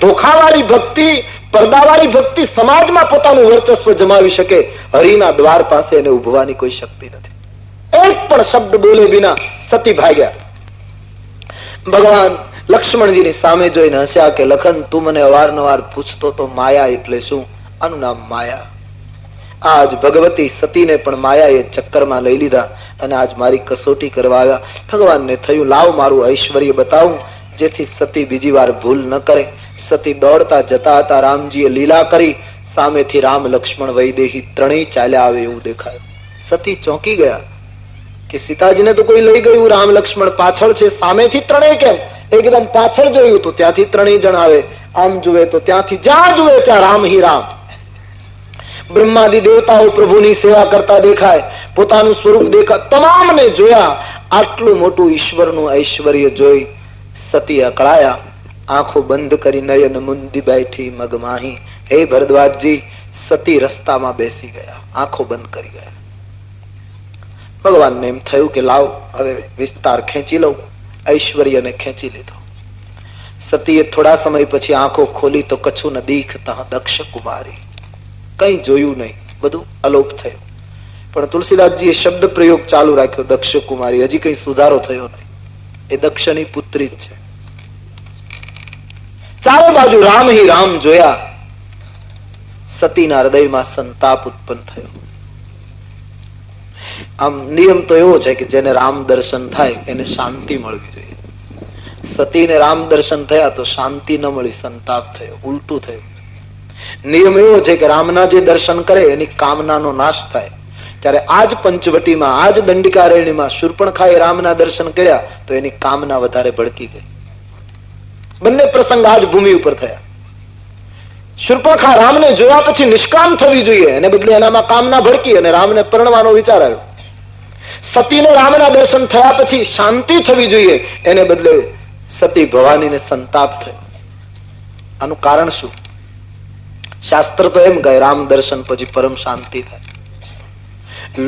ધોખાવાળી ભક્તિ, પડદાવાળી ભક્તિ સમાજમાં પોતાનું વર્ચસ્વ જમાવી શકે. હરિના દ્વાર પાસે એને ઉભવાની કોઈ શક્તિ નથી. એક પણ શબ્દ બોલે વિના સતી ભાગ્યા. ભગવાન લક્ષ્મણજીની સામે જોઈને હસ્યા કે લખન, તું મને અવારનવાર પૂછતો તો માયા એટલે શું? આનું નામ માયા. આજ ભગવતી સતીને પણ માયાએ ચક્કરમાં લઈ લીધા અને આજ મારી કસોટી કરવા આવ્યા. ભગવાનને થયું લાવ મારું ઐશ્વર્ય બતાવું, જેથી સતી બીજી વાર ભૂલ ન કરે. સતી દોડતા જતા હતા, રામજીએ લીલા કરી, સામેથી રામ લક્ષ્મણ વૈદેહી ત્રણેય ચાલ્યા આવે એવું દેખાયું. સતી ચોંકી ગયા કે સીતાજીને તો કોઈ લઈ ગયું, રામ લક્ષ્મણ પાછળ છે, સામેથી ત્રણેય કેમ? એકદમ પાછળ જોયું તો ત્યાંથી ત્રણેય જણ આવે, આમ જુએ તો ત્યાંથી, જ્યાં જુએ ત્યાં રામ હિ રામ. બ્રહ્માદિ દેવતાઓ પ્રભુની સેવા કરતા દેખાય, પોતાનું સ્વરૂપ દેખાય, તમામને જોયા. આટલું મોટું ઈશ્વરનું ઐશ્વર્ય જોઈ સતી અકળાયા. આંખો બંધ કરી નયન મુંદી બેઠી મગમાહી. હે ભરદ્વાજજી, સતી રસ્તામાં બેસી ગયા, આંખો બંધ કરી ગયા. ભગવાનને એમ થયું કે લાવ હવે વિસ્તાર ખેંચી લઉં. ઐશ્વર્યને ખેંચી લીધો. સતીએ થોડા સમય પછી આંખો ખોલી તો કછું ન દીખતા દક્ષ કુમારી. કઈ જોયું નહીં, બધું અલોપ થયું. પણ તુલસીદાસજીએ શબ્દ પ્રયોગ ચાલુ રાખ્યો, દક્ષ કુમારી. હજી કઈ સુધારો થયો નહીં. એ દક્ષની પુત્રી જ છે. ચારે બાજુ રામ હિ રામ જોયા. સતીના હૃદયમાં સંતાપ ઉત્પન્ન થયો. આમ નિયમ તો એવો છે કે જેને રામ દર્શન થાય એને શાંતિ મળવી જોઈએ. સતીને રામ દર્શન થયા તો શાંતિ ન મળી, સંતાપ થયો, ઉલટું થયું. નિયમ એવો છે કે રામના જે દર્શન કરે એની કામનાનો નાશ થાય. ત્યારે આજ પંચવટીમાં, આજ દંડિકારણ્યમાં શૂર્પણખાએ રામના દર્શન કર્યા તો એની કામના વધારે ભડકી ગઈ. બંને પ્રસંગ આજ ભૂમિ ઉપર થયા. શૂર્પણખા રામને જોયા પછી નિષ્કામ થવી જોઈએ, એને બદલે એનામાં કામના ભડકી અને રામને પરણવાનો વિચાર આવ્યો. સતીને રામના દર્શન થયા પછી શાંતિ થવી જોઈએ, એને બદલે સતી ભવાનીને સંતાપ થયો. આનું કારણ શું? શાસ્ત્ર તો એમ કહે રામ દર્શન પછી પરમ શાંતિ થાય.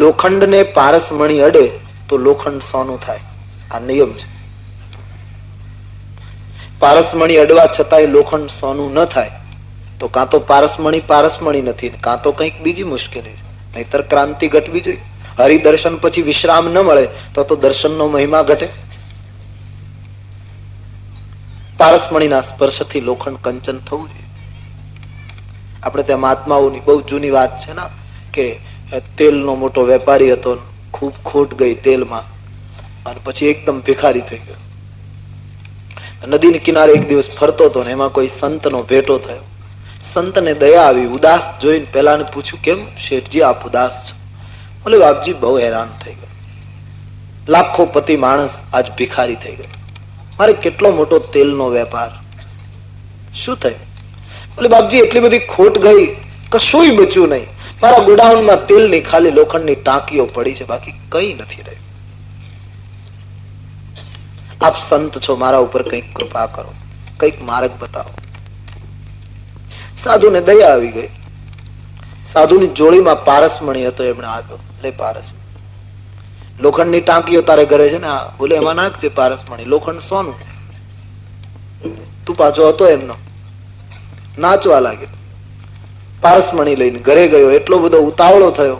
લોખંડને પારસમણી અડે તો લોખંડ સોનું થાય, આ નિયમ છે. પારસમણી અડવા છતાંય લોખંડ સોનું ન થાય તો કાં તો પારસમણી નથી, કાં તો કંઈક બીજી મુશ્કેલી છે. નહીતર ક્રાંતિ ઘટવી જોઈએ. હરિદર્શન પછી વિશ્રામ ન મળે તો દર્શનનો મહિમા ઘટે. પારસમણીના સ્પર્શથી લોખંડ કંચન થવું જોઈએ. આપણે ત્યાં મહાત્માઓની બહુ જૂની વાત છે ને કે તેલનો મોટો વેપારી હતો, ખૂબ ખોટ ગઈ તેલમાં અને પછી એકદમ ભિખારી થઈ ગયો. નદીની કિનારે એક દિવસ ફરતો હતો ને એમાં કોઈ સંતનો ભેટો થયો. સંતને દયા આવી, ઉદાસ જોઈને પેલાને પૂછ્યું, કેમ શેઠજી આપ ઉદાસ છો? બોલે બાપજી બહુ હેરાન થઈ ગયો, લાખો પતિ માણસ આજ ભિખારી થઈ ગયો, મારે કેટલો મોટો તેલનો વેપાર, શું થયું? બોલે બાપજી એટલી બધી ખોટ ગઈ, કશુંય બચ્યું નહીં, મારા ગોડાઉનમાં તેલની ખાલી લોખંડની ટાંકીઓ પડી છે, બાકી કઈ નથી રહ્યું. આપ સંત છો, મારા ઉપર કંઈક કૃપા કરો, કંઈક માર્ગ બતાવો. સાધુને દયા આવી ગઈ. સાધુની જોડીમાં પારસમણી હતો, એમણે આપ્યો, લે પારસ, લોખંડની ટાંકીઓ તારે ઘરે છે ને, બોલે એમાં નાખજે પારસમણી, લોખંડ સોનું. તું પાછો હતો એમનો, નાચવા લાગ્યો. પારસમણી લઈને ઘરે ગયો. એટલો બધો ઉતાવળો થયો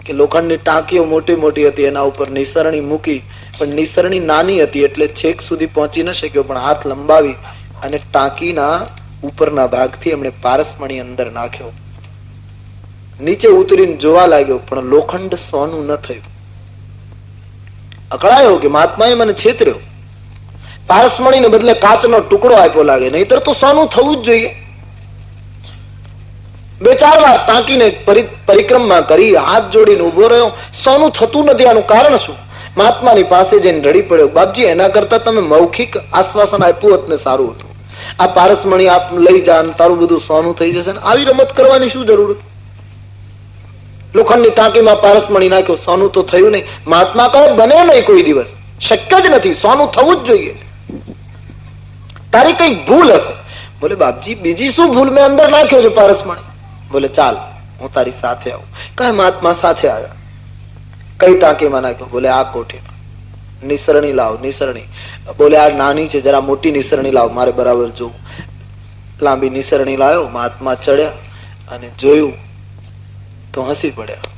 કે લોખંડની ટાંકીઓ મોટી મોટી હતી, એના ઉપર નિસરણી મૂકી, પણ નિસરણી નાની હતી એટલે છેક સુધી પહોંચી ન શક્યો, પણ હાથ લંબાવી અને ટાંકીના ઉપરના ભાગથી એમણે પારસમણી અંદર નાખ્યો. નીચે ઉતરીને જોવા લાગ્યો, પણ લોખંડ સોનું ન થયું. અકળાયો કે મહાત્માએ મને છેતર્યો. પારસમણીને બદલે કાચનો ટુકડો આપ્યો લાગે, નહીતર તો સોનું થવું જ જોઈએ. 2-4 વાર ટાંકીને પરિક્રમા કરી, હાથ જોડીને ઉભો રહ્યો, સોનું થતું નથી. આનું કારણ શું? મહાત્માની પાસે જઈને રડી પડ્યો, બાપજી એના કરતા તમે મૌખિક આશ્વાસન આપ્યું હોત ને સારું હતું. આ પારસમણી આપ લઈ જા, તારું બધું સોનું થઈ જશે. આવી રમત કરવાની શું જરૂર હતી? લોખંડની ટાંકીમાં પારસમણી નાખ્યો, સોનું તો થયું નહીં. મહાત્મા કહે બને નહીં કોઈ દિવસ, શક્ય જ નથી, સોનું થવું જ જોઈએ. તારી કઈક ભૂલ હશે. બોલે બાપજી બીજી શું ભૂલ? મેં અંદર નાખ્યો છે પારસમણી. બોલે ચાલ હું તારી સાથે આવું. કઈ મહાત્મા સાથે આવ્યા. કઈ ટાંકીમાં નાખ્યો? બોલે આ કોઠીમાં. નિસરણી લાવ. નિસરણી. બોલે આ નાની છે, જરા મોટી નિસરણી લાવ, મારે બરાબર જોવું. લાંબી નિસરણી લાવ્યો. મહાત્મા ચડ્યા અને જોયું તો હસી પડ્યા.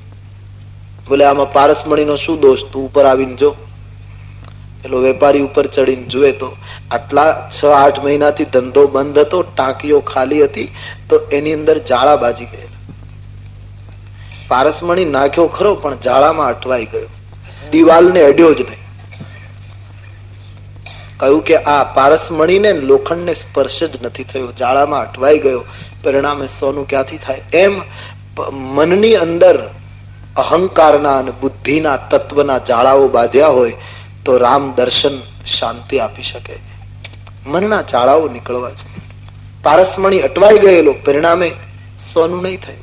બોલે આમાં પારસમણીનો શું દોષ? તું ઉપર આવીને જો. પેલો વેપારી ઉપર ચડીને જુએ તો આટલા 6-8 મહિનાથી ધંધો બંધ હતો, ટાંકીઓ ખાલી હતી, તો એની અંદર જાળા બાજી ગયેલા. પારસમણી નાખ્યો ખરો, પણ જાળામાં અટવાઈ ગયો, દિવાલને અડ્યો જ નહીં. કહ્યું કે આ પારસમણીને લોખંડને સ્પર્શ જ નથી થયો, જાળામાં અટવાઈ ગયો, પરિણામે સોનું ક્યાંથી થાય? એમ મનની અંદર અહંકારના અને બુદ્ધિના તત્વના જાળાઓ બાંધ્યા હોય તો રામ દર્શન શાંતિ આપી શકે. મનના જાળાઓ નીકળવા જોઈએ. પારસમણી અટવાઈ ગયેલો, પરિણામે સોનું નહીં થયું.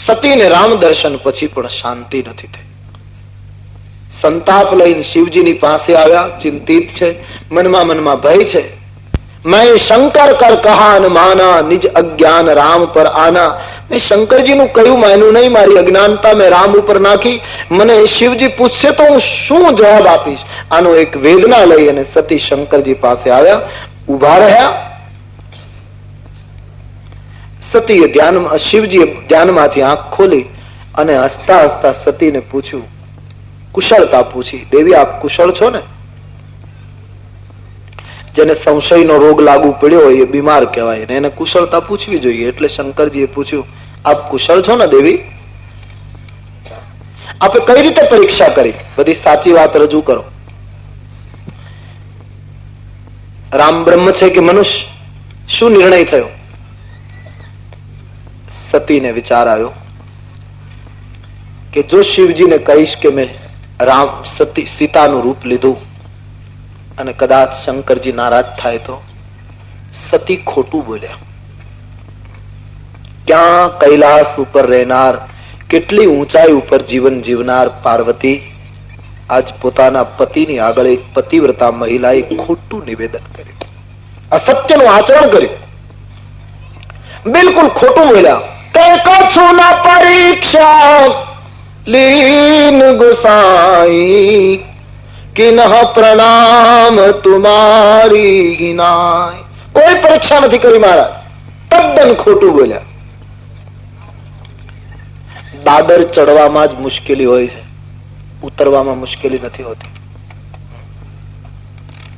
સતીને રામ દર્શન પછી પણ શાંતિ નથી થઈ. સંતાપ લઈને શિવજીની પાસે આવ્યા, ચિંતિત છે, મનમાં ભય છે. મેં શંકર કર કહા ન માના, નિજ અજ્ઞાન રામ પર આના. મેં શંકરજીનું કયું માન્યું નહીં, મારી અજ્ઞાનતા મેં રામ ઉપર નાખી. મને શિવજી પૂછશે તો હું શું જવાબ આપીશ? આનો એક વેદના લઈ અને સતી શંકરજી પાસે આવ્યા, ઉભા રહ્યા. સતીએ શિવજીએ ધ્યાનમાંથી આંખ ખોલી અને હસતા હસતા સતીને પૂછ્યું, કુશળતા પૂછી, દેવી આપ કુશળ છો ને? જેને સંશયનો રોગ લાગુ પડ્યો હોય એ બીમાર કહેવાય ને એને કુશળતા પૂછવી જોઈએ. એટલે શંકરજીએ પૂછ્યું, આપ કુશળ છો ને દેવી? આપે કઈ રીતે પરીક્ષા કરી? બધી સાચી વાત રજૂ કરો. રામ બ્રહ્મ છે કે મનુષ્ય? શું નિર્ણય થયો? સતીને વિચાર આવ્યો કે જો શિવજીને કહીશ કે મેં રામ સીતાનું રૂપ લીધું અને કદાચ શંકરજી નારાજ થાય તો? સતી ખોટું બોલ્યા. ક્યાં કૈલાસ ઉપર રહેનાર, કેટલી ઊંચાઈ ઉપર જીવન જીવનાર પાર્વતી આજ પોતાના પતિની આગળ એક પતિવ્રતા મહિલાએ ખોટું નિવેદન કર્યું, અસત્યનું આચરણ કર્યું, બિલકુલ ખોટું બોલ્યા. કછું ના પરીક્ષા લીન ગુસાઈ કિન્હ પ્રણામ તુમારી હિનાય. કોઈ પરીક્ષા નથી કરી મહારાજ, તદ્દન ખોટું બોલ્યા. દાદર ચડવામાં જ મુશ્કેલી હોય છે, ઉતરવામાં મુશ્કેલી નથી હોતી.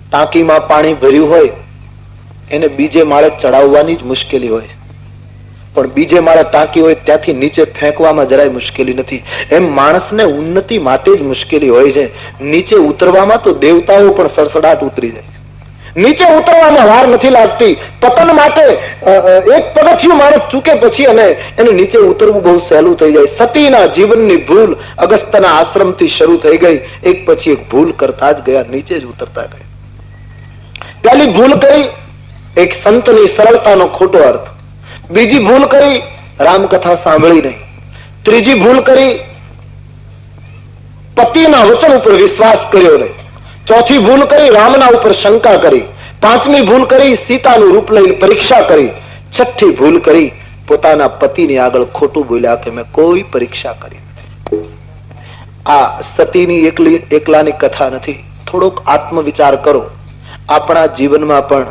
ટાંકીમાં પાણી ભર્યું હોય એને બીજે માળે ચડાવવાની જ મુશ્કેલી હોય, પણ બીજે માળે ટાંકી હોય ત્યાંથી નીચે ફેંકવામાં જરાય મુશ્કેલી નથી. એમ માણસને ઉન્નતિ માટે જ મુશ્કેલી હોય છે. નીચે ઉતરવામાં તો દેવતાઓ પણ સડસડાટ ઉતરી જાય. નીચે ઉતરવામાં વાર નથી લાગતી. પતન માટે એક પગથિયું માણસ ચૂકે પછી અને એને નીચે ઉતરવું બહુ સહેલું થઈ જાય. સતીના જીવનની ભૂલ અગસ્ત્યના આશ્રમથી શરૂ થઈ ગઈ. એક પછી એક ભૂલ કરતા જ ગયા, નીચે જ ઉતરતા ગયા. પહેલી ભૂલ કરી એક સંતની સરળતાનો ખોટો અર્થ. બીજી ભૂલ કરી રામકથા સાંભળી નહીં. ત્રીજી ભૂલ કરી પતિના વચન ઉપર વિશ્વાસ કર્યો નહીં. ચોથી ભૂલ કરી રામના ઉપર શંકા કરી. પાંચમી ભૂલ કરી સીતાનું રૂપ લઈને પરીક્ષા કરી. છઠ્ઠી ભૂલ કરી પોતાના પતિની આગળ ખોટું બોલ્યા કે મેં કોઈ પરીક્ષા કરી નથી. આ સતીની એકલાની કથા નથી. થોડોક આત્મવિચાર કરો. આપણા જીવનમાં પણ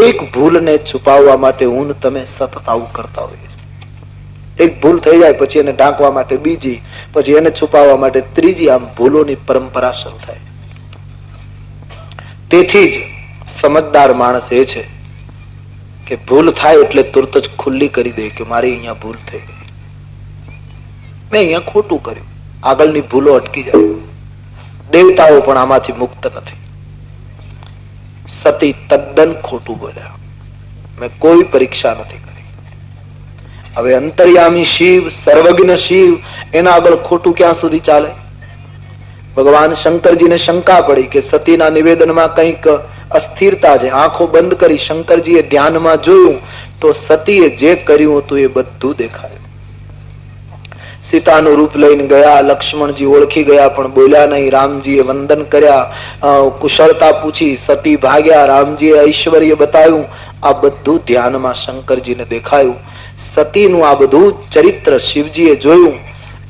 એક ભૂલને છુપાવવા માટે હું તમે સતત આવું કરતા હોઈએ. એક ભૂલ થઈ જાય પછી એને ઢાંકવા માટે બીજી, પછી એને છુપાવવા માટે ત્રીજી, આમ ભૂલોની પરંપરા શરૂ થાય. તેથી જ સમજદાર માણસ એ છે કે ભૂલ થાય એટલે તુરત જ ખુલ્લી કરી દે કે મારી અહીંયા ભૂલ થઈ ગઈ, મેં અહીંયા ખોટું કર્યું. આગળની ભૂલો અટકી જાય. દેવતાઓ પણ આમાંથી મુક્ત નથી. સતી તદ્દન ખોટું બોલ્યા, મેં કોઈ પરીક્ષા નથી કરી. હવે અંતર્યામી શિવ, સર્વજ્ઞ શિવ, એના આગળ ખોટું ક્યાં સુધી ચાલે? ભગવાન શંકરજીને શંકા પડી કે સતીના નિવેદનમાં કંઈક અસ્થિરતા છે. આંખો બંધ કરી શંકરજીએ ધ્યાનમાં જોયું તો સતીએ જે કર્યું હતું એ બધું દેખાયું. સીતાનું રૂપ લઈને ગયા, લક્ષ્મણજી ઓળખી ગયા પણ બોલ્યા નહીં. રામજીએ વંદન કર્યા, કુશળતા પૂછી, સતી ભાગ્યા, રામજીએ ઐશ્વર્ય બતાવ્યું. આ બધું ધ્યાનમાં શંકરજીને દેખાયું. સતીનું આ બધું ચરિત્ર શિવજીએ જોયું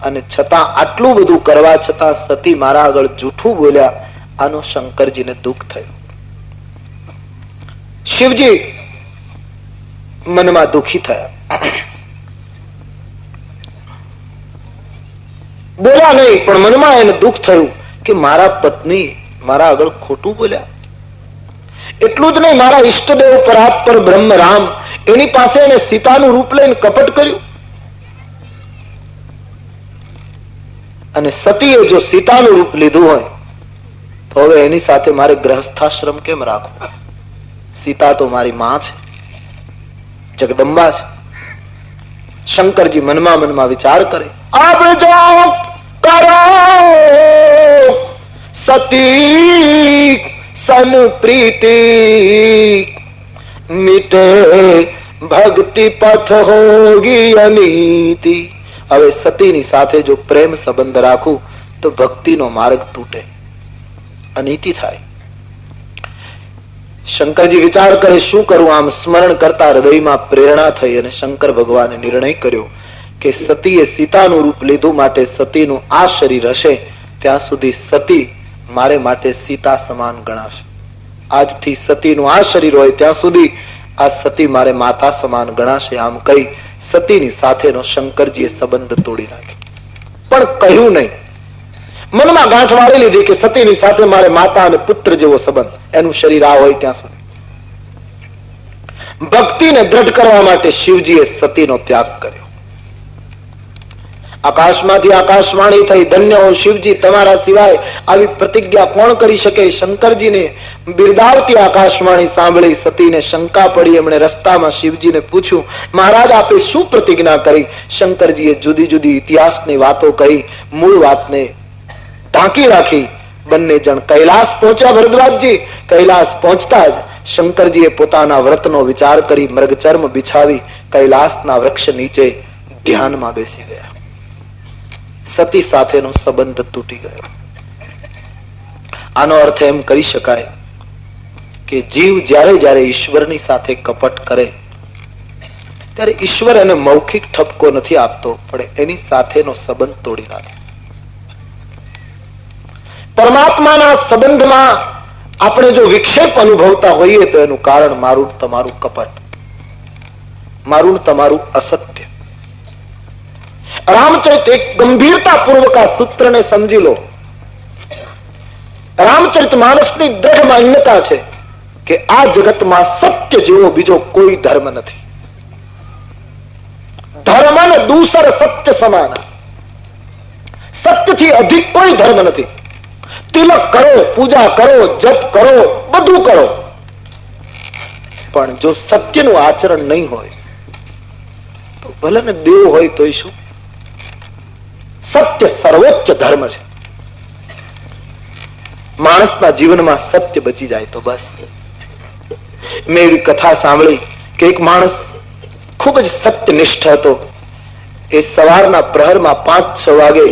અને છતાં આટલું બધું કરવા છતાં સતી મારા આગળ જૂઠું બોલ્યા, આનું શંકરજીને દુઃખ થયું. શિવજી મનમાં દુઃખી થયા. બોલ્યા નહીં પણ મનમાં એને દુઃખ થયું કે મારા પત્ની મારા આગળ ખોટું બોલ્યા. એટલું જ નહીં, મારા ઈષ્ટદેવ પરાત્પર બ્રહ્મ રામ, એની પાસે એને સીતાનું રૂપ લઈને કપટ કર્યું. અને સતીએ જો સીતાનું રૂપ લીધું હોય તો હવે એની સાથે મારે ગ્રહસ્થાશ્રમ કેમ રાખવો? સીતા તો મારી માં છે, જગદંબા છે. શંકરજી મનમાં મનમાં વિચાર કરે, અબ જો કરો સતી સન પ્રીતિ મિટે ભક્તિ પથ હોગી અનીતિ. હવે સતીની સાથે જો પ્રેમ સંબંધ રાખું તો ભક્તિનો માર્ગ તૂટે, અનીતિ થાય. શંકરજી વિચાર કરે શું કરું? આમ સ્મરણ કરતા હૃદયમાં પ્રેરણા થઈ અને શંકર ભગવાને નિર્ણય કર્યો કે સતીએ સીતાનું રૂપ લીધું માટે સતીનું આ શરીર હશે ત્યાં સુધી સતી મારે માટે સીતા સમાન ગણાશે. આજથી સતીનું આ શરીર હોય ત્યાં સુધી આ સતી મારે માતા સમાન ગણાશે. આમ કહી સતીની સાથેનો શંકરજીએ સંબંધ તોડી નાખ્યો. પણ કહ્યું નહીં. મનમાં ગાંઠ વાળી લીધી કે સતીની સાથે મારે માતા અને પુત્ર જેવો સંબંધ, એનું શરીર આ હોય ત્યાં સુધી. ભક્તિને દ્રઢ કરવા માટે શિવજીએ સતીનો ત્યાગ કર્યો. આકાશમાંથી આકાશવાણી થઈ, ધન્ય હો શિવજી, તમારા સિવાય આવી પ્રતિજ્ઞા કોણ કરી શકે? શંકરજીને બિરદાવતી આકાશવાણી સાંભળી સતીને શંકા પડી. એમણે રસ્તામાં શિવજીને પૂછ્યું, મહારાજ આપે શું પ્રતિજ્ઞા કરી? શંકરજીએ જુદી જુદી ઇતિહાસની વાતો કહી, મૂળ વાતને ઢાંકી રાખી. બંને જણ કૈલાસ પહોંચ્યા. ભરદ્વાજજી કૈલાસ પહોંચતા જ શંકરજીએ પોતાના વ્રતનો વિચાર કરી મૃગચર્મ બિછાવી કૈલાસના વૃક્ષ નીચે ધ્યાનમાં બેસી ગયા. સતી સાથેનો સંબંધ તૂટી ગયો. આનો અર્થ એમ કરી શકાય કે જીવ જ્યારે જ્યારે ઈશ્વરની સાથે કપટ કરે ત્યારે ઈશ્વર એને મૌખિક ઠપકો નથી આપતો, પણ એની સાથેનો સંબંધ તોડી નાખે. પરમાત્માના સંબંધમાં આપણે જો વિક્ષેપ અનુભવતા હોઈએ તો એનું કારણ મારું તમારું કપટ, મારું તમારું અસત્ય. રામચરિત એક ગંભીરતા પૂર્વક આ સૂત્રને સમજી લો. રામચરિત માનસની દ્રઢ માન્યતા છે કે આ જગતમાં સત્ય જેવો બીજો કોઈ ધર્મ નથી. ધર્મ ને દૂસર સત્ય સમાન. સત્યથી અધિક કોઈ ધર્મ નથી. તિલક કરો, પૂજા કરો, જપ કરો, બધું કરો, પણ જો સત્યનું આચરણ નહીં હોય તો ભલે ને દેવ હોય તોય શું? સત્ય સર્વોચ્ચ ધર્મ છે. માણસના જીવનમાં સત્ય બચી જાય તો બસ. મેં એવી કથા સાંભળી કે એક માણસ ખૂબ જ સત્યનિષ્ઠ હતો. એ સવારના પ્રહરમાં 5-6 વાગે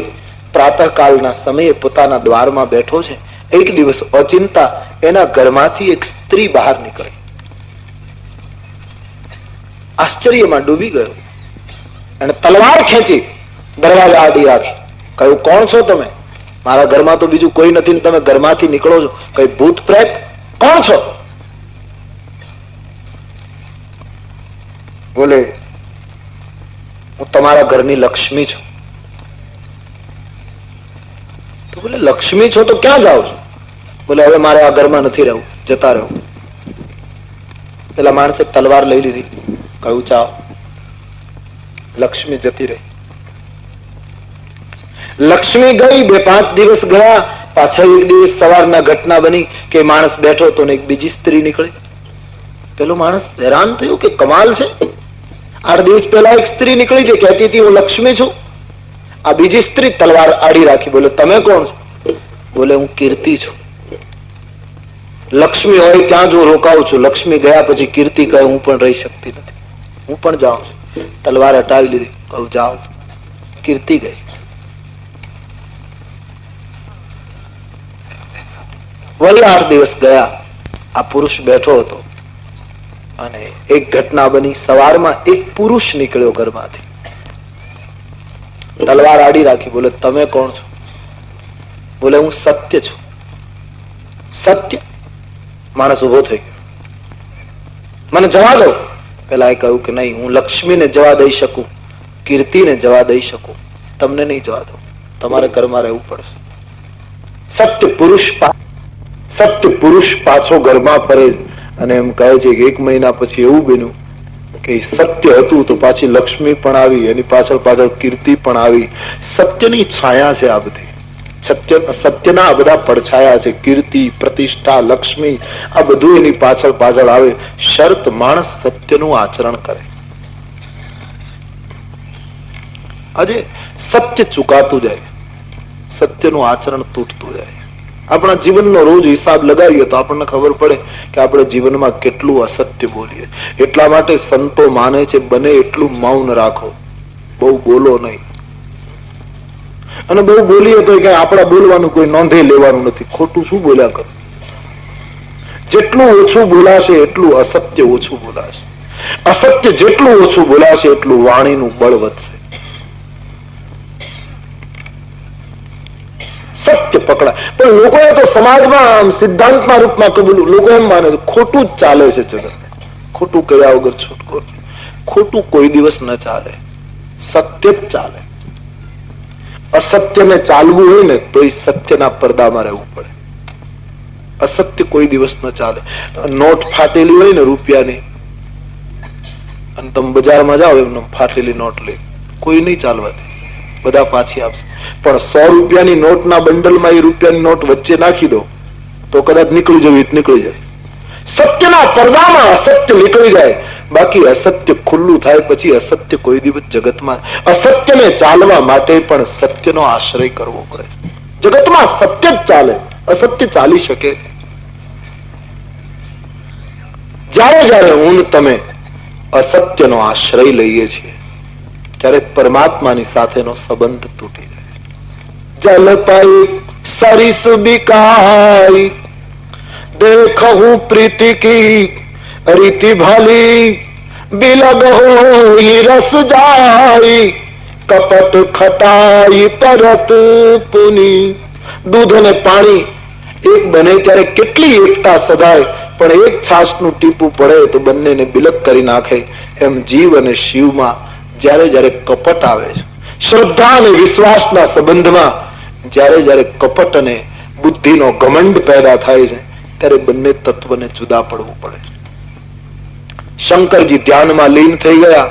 પ્રાતઃકાળના સમયે પોતાના દ્વારમાં બેઠો છે. એક દિવસ ઓચિંતા એના ઘરમાંથી એક સ્ત્રી બહાર નીકળી. આશ્ચર્યમાં ડૂબી ગયો. એને તલવાર ખેંચી દરવાજા આડી રાખી. કહ્યું, કોણ છો તમે? મારા ઘરમાં તો બીજું કોઈ નથી, તમે ઘરમાંથી નીકળો છો? કઈ ભૂત પ્રેત? કોણ છો? બોલે, હું તમારા ઘરની લક્ષ્મી છું. તો બોલે, લક્ષ્મી છો તો ક્યાં જાઓ છો? બોલે, હવે મારે આ ઘરમાં નથી રહેવું, જતા રહો. પેલા માણસે તલવાર લઈ લીધી. કહ્યું, ચાઓ. લક્ષ્મી જતી રહી. લક્ષ્મી ગઈ. 2-5 દિવસ ગયા. પાછળ એક દિવસ સવારના ઘટના બની કે માણસ બેઠો તો ને એક બીજી સ્ત્રી નીકળી. પેલો માણસ હેરાન થયું કે કમાલ છે, 8 દિવસ પહેલા એક સ્ત્રી નીકળી છે, કહેતી હતી હું લક્ષ્મી છું. આ બીજી સ્ત્રી તલવાર આડી રાખી. બોલે, તમે કોણ છો? બોલે, હું કીર્તિ છું. લક્ષ્મી હોય ત્યાં જ હું રોકાઉં છું. લક્ષ્મી ગયા પછી કીર્તિ કહે હું પણ રહી શકતી નથી, હું પણ જાઉં છું. તલવાર હટાવી લીધી. કહું, જાઓ. કીર્તિ ગઈ. વળી 8 દિવસ ગયા. આ પુરુષ બેઠો હતો અને એક ઘટના બની. સવારમાં એક પુરુષ નીકળ્યો ઘરમાંથી, તલવાર આડી રાખી. બોલે, તમે કોણ છો? બોલે, હું સત્ય છું. સત્ય? માણસ ઉભો થઈ ગયો. મને જવા દો. પેલા એ કહ્યું કે નહીં, હું લક્ષ્મીને જવા દઈ શકું, કીર્તિને જવા દઈ શકું, તમને નહીં જવા દો, તમારે ઘરમાં રહેવું પડશે. સત્ય પુરુષ પાછો ઘરમાં ફરે અને એમ કહે છે કે 1 મહિના પછી એવું બન્યું કે સત્ય હતું તો પાછી લક્ષ્મી પણ આવી, એની પાછળ કીર્તિ પણ આવી. સત્યની છાયા છે આ બધી. સત્યના આ બધા પડછાયા છે. કીર્તિ, પ્રતિષ્ઠા, લક્ષ્મી, આ બધું એની પાછળ આવે. શરત માણસ સત્યનું આચરણ કરે. આજે સત્ય ચુકાતું જાય, સત્યનું આચરણ તૂટતું જાય. આપણા જીવનનો રોજ હિસાબ લગાવીએ તો આપણને ખબર પડે કે આપણે જીવનમાં કેટલું અસત્ય બોલીએ. એટલા માટે સંતો માને છે બને એટલું મૌન રાખો, બહુ બોલો નહીં. અને બહુ બોલીએ તો આપણા બોલવાનું કોઈ નોંધે લેવાનું નથી. ખોટું શું બોલ્યા કરો? જેટલું ઓછું બોલાશે એટલું અસત્ય ઓછું બોલાશે. અસત્ય જેટલું ઓછું બોલાશે એટલું વાણીનું બળ વધશે. સત્ય પકડાય. પણ લોકોએ તો સમાજમાં આમ સિદ્ધાંતના રૂપમાં કબૂલું, લોકો એમ માને ખોટું જ ચાલે છે જગત. ખોટું કર્યા વગર છૂટકો. ખોટું કોઈ દિવસ ન ચાલે, સત્ય જ ચાલે. અસત્યને ચાલવું હોય ને તો એ સત્યના પડદામાં રહેવું પડે. અસત્ય કોઈ દિવસ ન ચાલે. નોટ ફાટેલી હોય ને રૂપિયાની, અને તમે બજારમાં જાઓ એમને ફાટેલી નોટ લઈ, કોઈ નહીં ચાલવા દે, બધા પાછી આપશે. પણ 100 રૂપિયાની નોટના બંડલમાં એ રૂપિયાની નોટ વચ્ચે નાખી દો તો કદાચ નીકળી જવી નીકળી જાય. સત્યના પડદામાં અસત્ય નીકળી જાય. બાકી અસત્ય ખુલ્લું થાય પછી અસત્ય કોઈ દિવસ જગતમાં, અસત્યને ચાલવા માટે પણ સત્યનો આશ્રય કરવો પડે. જગતમાં સત્ય જ ચાલે, અસત્ય ચાલી શકે. જ્યારે જ્યારે હું તમે અસત્યનો આશ્રય લઈએ છીએ ત્યારે પરમાત્માની સાથેનો સંબંધ તૂટી જાય. જલ પાઈ સરિસ બિકાઈ देखहूं प्रीति की रीति भाली बिलग हो रस जाई कपट खटाई परत पुनी. દૂધ અને પાણી એક બને ત્યારે કેટલી એકતા સદાય, પણ એક છાશનું ટીપું પડે તો બંનેને બિલક કરી નાખે. એમ જીવ અને શિવમાં જ્યારે જ્યારે કપટ આવે છે, શ્રદ્ધા અને વિશ્વાસના સંબંધમાં જ્યારે જ્યારે કપટ અને બુદ્ધિનો ઘમંડ પેદા થાય છે ત્યારે બંને તત્વને જુદા પડવું પડે. શંકરજી ધ્યાનમાં લીન થઈ ગયા,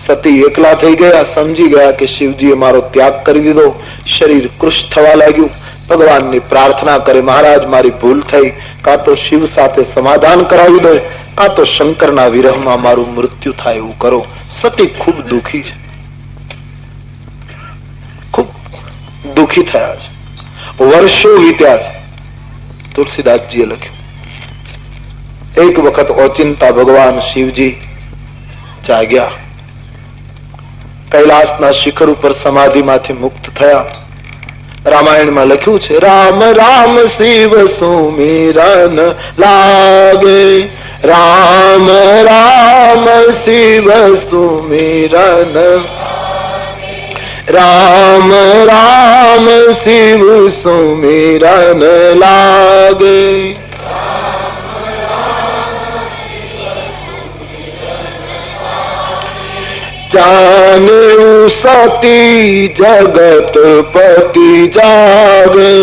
સતી એકલા થઈ ગયા, સમજી ગયા કે શિવજીએ મારો ત્યાગ કરી દીધો. શરીર કૃશ થવા લાગ્યું. ભગવાનની પ્રાર્થના કરે, મહારાજ મારી ભૂલ થઈ, કાં તો શિવ સાથે સમાધાન કરાવી દો, કાં તો શંકરના વિરહમાં મારું મૃત્યુ થાય એવું કરો. સતી ખૂબ દુઃખી છે, ખૂબ દુઃખી થયા છે. વર્ષો વીત્યા છે. તુલસીદાસજીએ લખ્યું, એક વખત ઓચિંતા ભગવાન શિવજી જાગ્યા, કૈલાસના શિખર ઉપર સમાધિમાંથી મુક્ત થયા. રામાયણમાં લખ્યું છે, રામ રામ શિવ સુમિરન લાગે, રામ રામ શિવ સુમિરન, રામ રામ શિવ સુમિરન લાગે. જાને સતી જગત પતિ જાગે,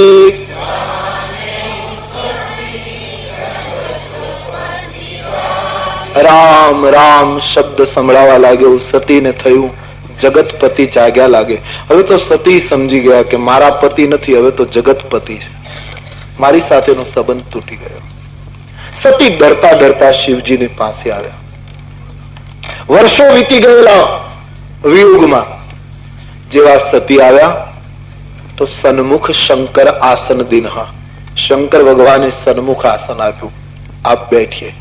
રામ રામ શબ્દ સંભળાવા લાગ્યો. સતીને થયું જગતપતિ જાગ્યા લાગે. હવે તો સતી સમજી ગયા કે મારા પતિ નથી, હવે તો જગતપતિ છે, મારી સાથેનો સંબંધ તૂટી ગયો. સતી ડરતા ડરતા શિવજીની પાસે આવ્યા. વર્ષો વીતી ગયેલા વિયુગમાં જેવા સતી આવ્યા તો સન્મુખ શંકર આસન દિનહા, શંકર ભગવાને સન્મુખ આસન આપ્યું, આપ બેઠીએ.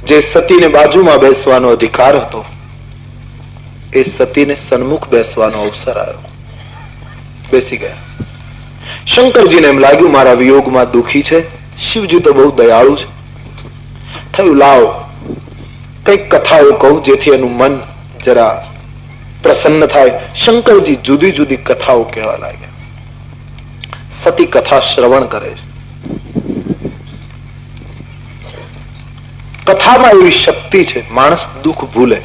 જે સતીને બાજુમાં બેસવાનો અધિકાર હતો એ સતીને સન્મુખ બેસવાનો અવસર આવ્યો. બેસી ગયા. શંકરજીને એમ લાગ્યું મારા વિયોગમાં દુઃખી છે, શિવજી તો બહુ દયાળુ છે. થયું લાવ કઈક કથાઓ કહું જેથી એનું મન જરા પ્રસન્ન થાય. શંકરજી જુદી જુદી કથાઓ કહેવા લાગ્યા. સતી કથા શ્રવણ કરે છે. કથામાં એવી શક્તિ છે, માણસ દુઃખ ભૂલે.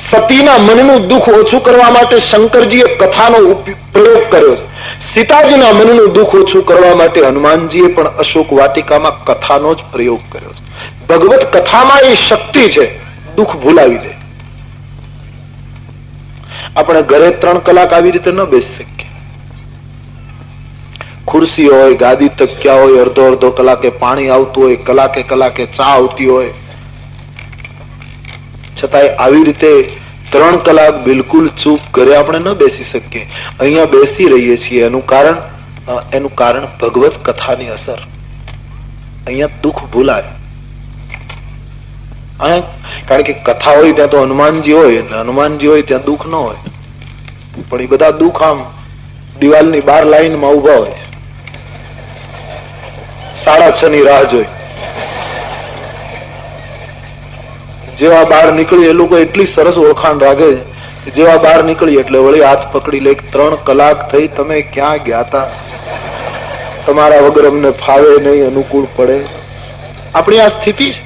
સતીના મનનું દુઃખ ઓછું કરવા માટે શંકરજીએ કથાનો પ્રયોગ કર્યો છે. સીતાજીના મનનું દુઃખ ઓછું કરવા માટે હનુમાનજીએ પણ અશોક વાટિકામાં કથાનો જ પ્રયોગ કર્યો છે. ભગવત કથામાં એ શક્તિ છે, દુઃખ ભૂલાવી દે. આપણે ઘરે 3 કલાક આવી રીતે ન બેસી શકીએ. ખુરશી હોય, ગાદી તકિયા હોય, અડધો અડધો કલાકે પાણી આવતું હોય, કલાકે કલાકે ચા આવતી હોય, છતાંય આવી રીતે 3 કલાક બિલકુલ ચૂપ ઘરે આપણે ન બેસી શકીએ. અહીંયા બેસી રહીએ છીએ એનું કારણ ભગવત કથાની અસર. અહીંયા દુઃખ ભૂલાય. કારણ કે કથા હોય ત્યાં તો હનુમાનજી હોય, એટલે હનુમાનજી હોય ત્યાં દુઃખ ન હોય. પણ એ બધા દુઃખ આમ દિવાલની બહાર લાઈનમાં ઉભા હોય, 6:30 ની રાહ જોઈ. જેવા બહાર નીકળી એ લોકો એટલી સરસ ઓળખાણ રાખે છે, જેવા બહાર નીકળી એટલે વળી હાથ પકડી લે. 3 કલાક થઈ, તમે ક્યાં ગયા હતા? તમારા વગર અમને ફાવે નહીં, અનુકૂળ પડે. આપણી આ સ્થિતિ છે.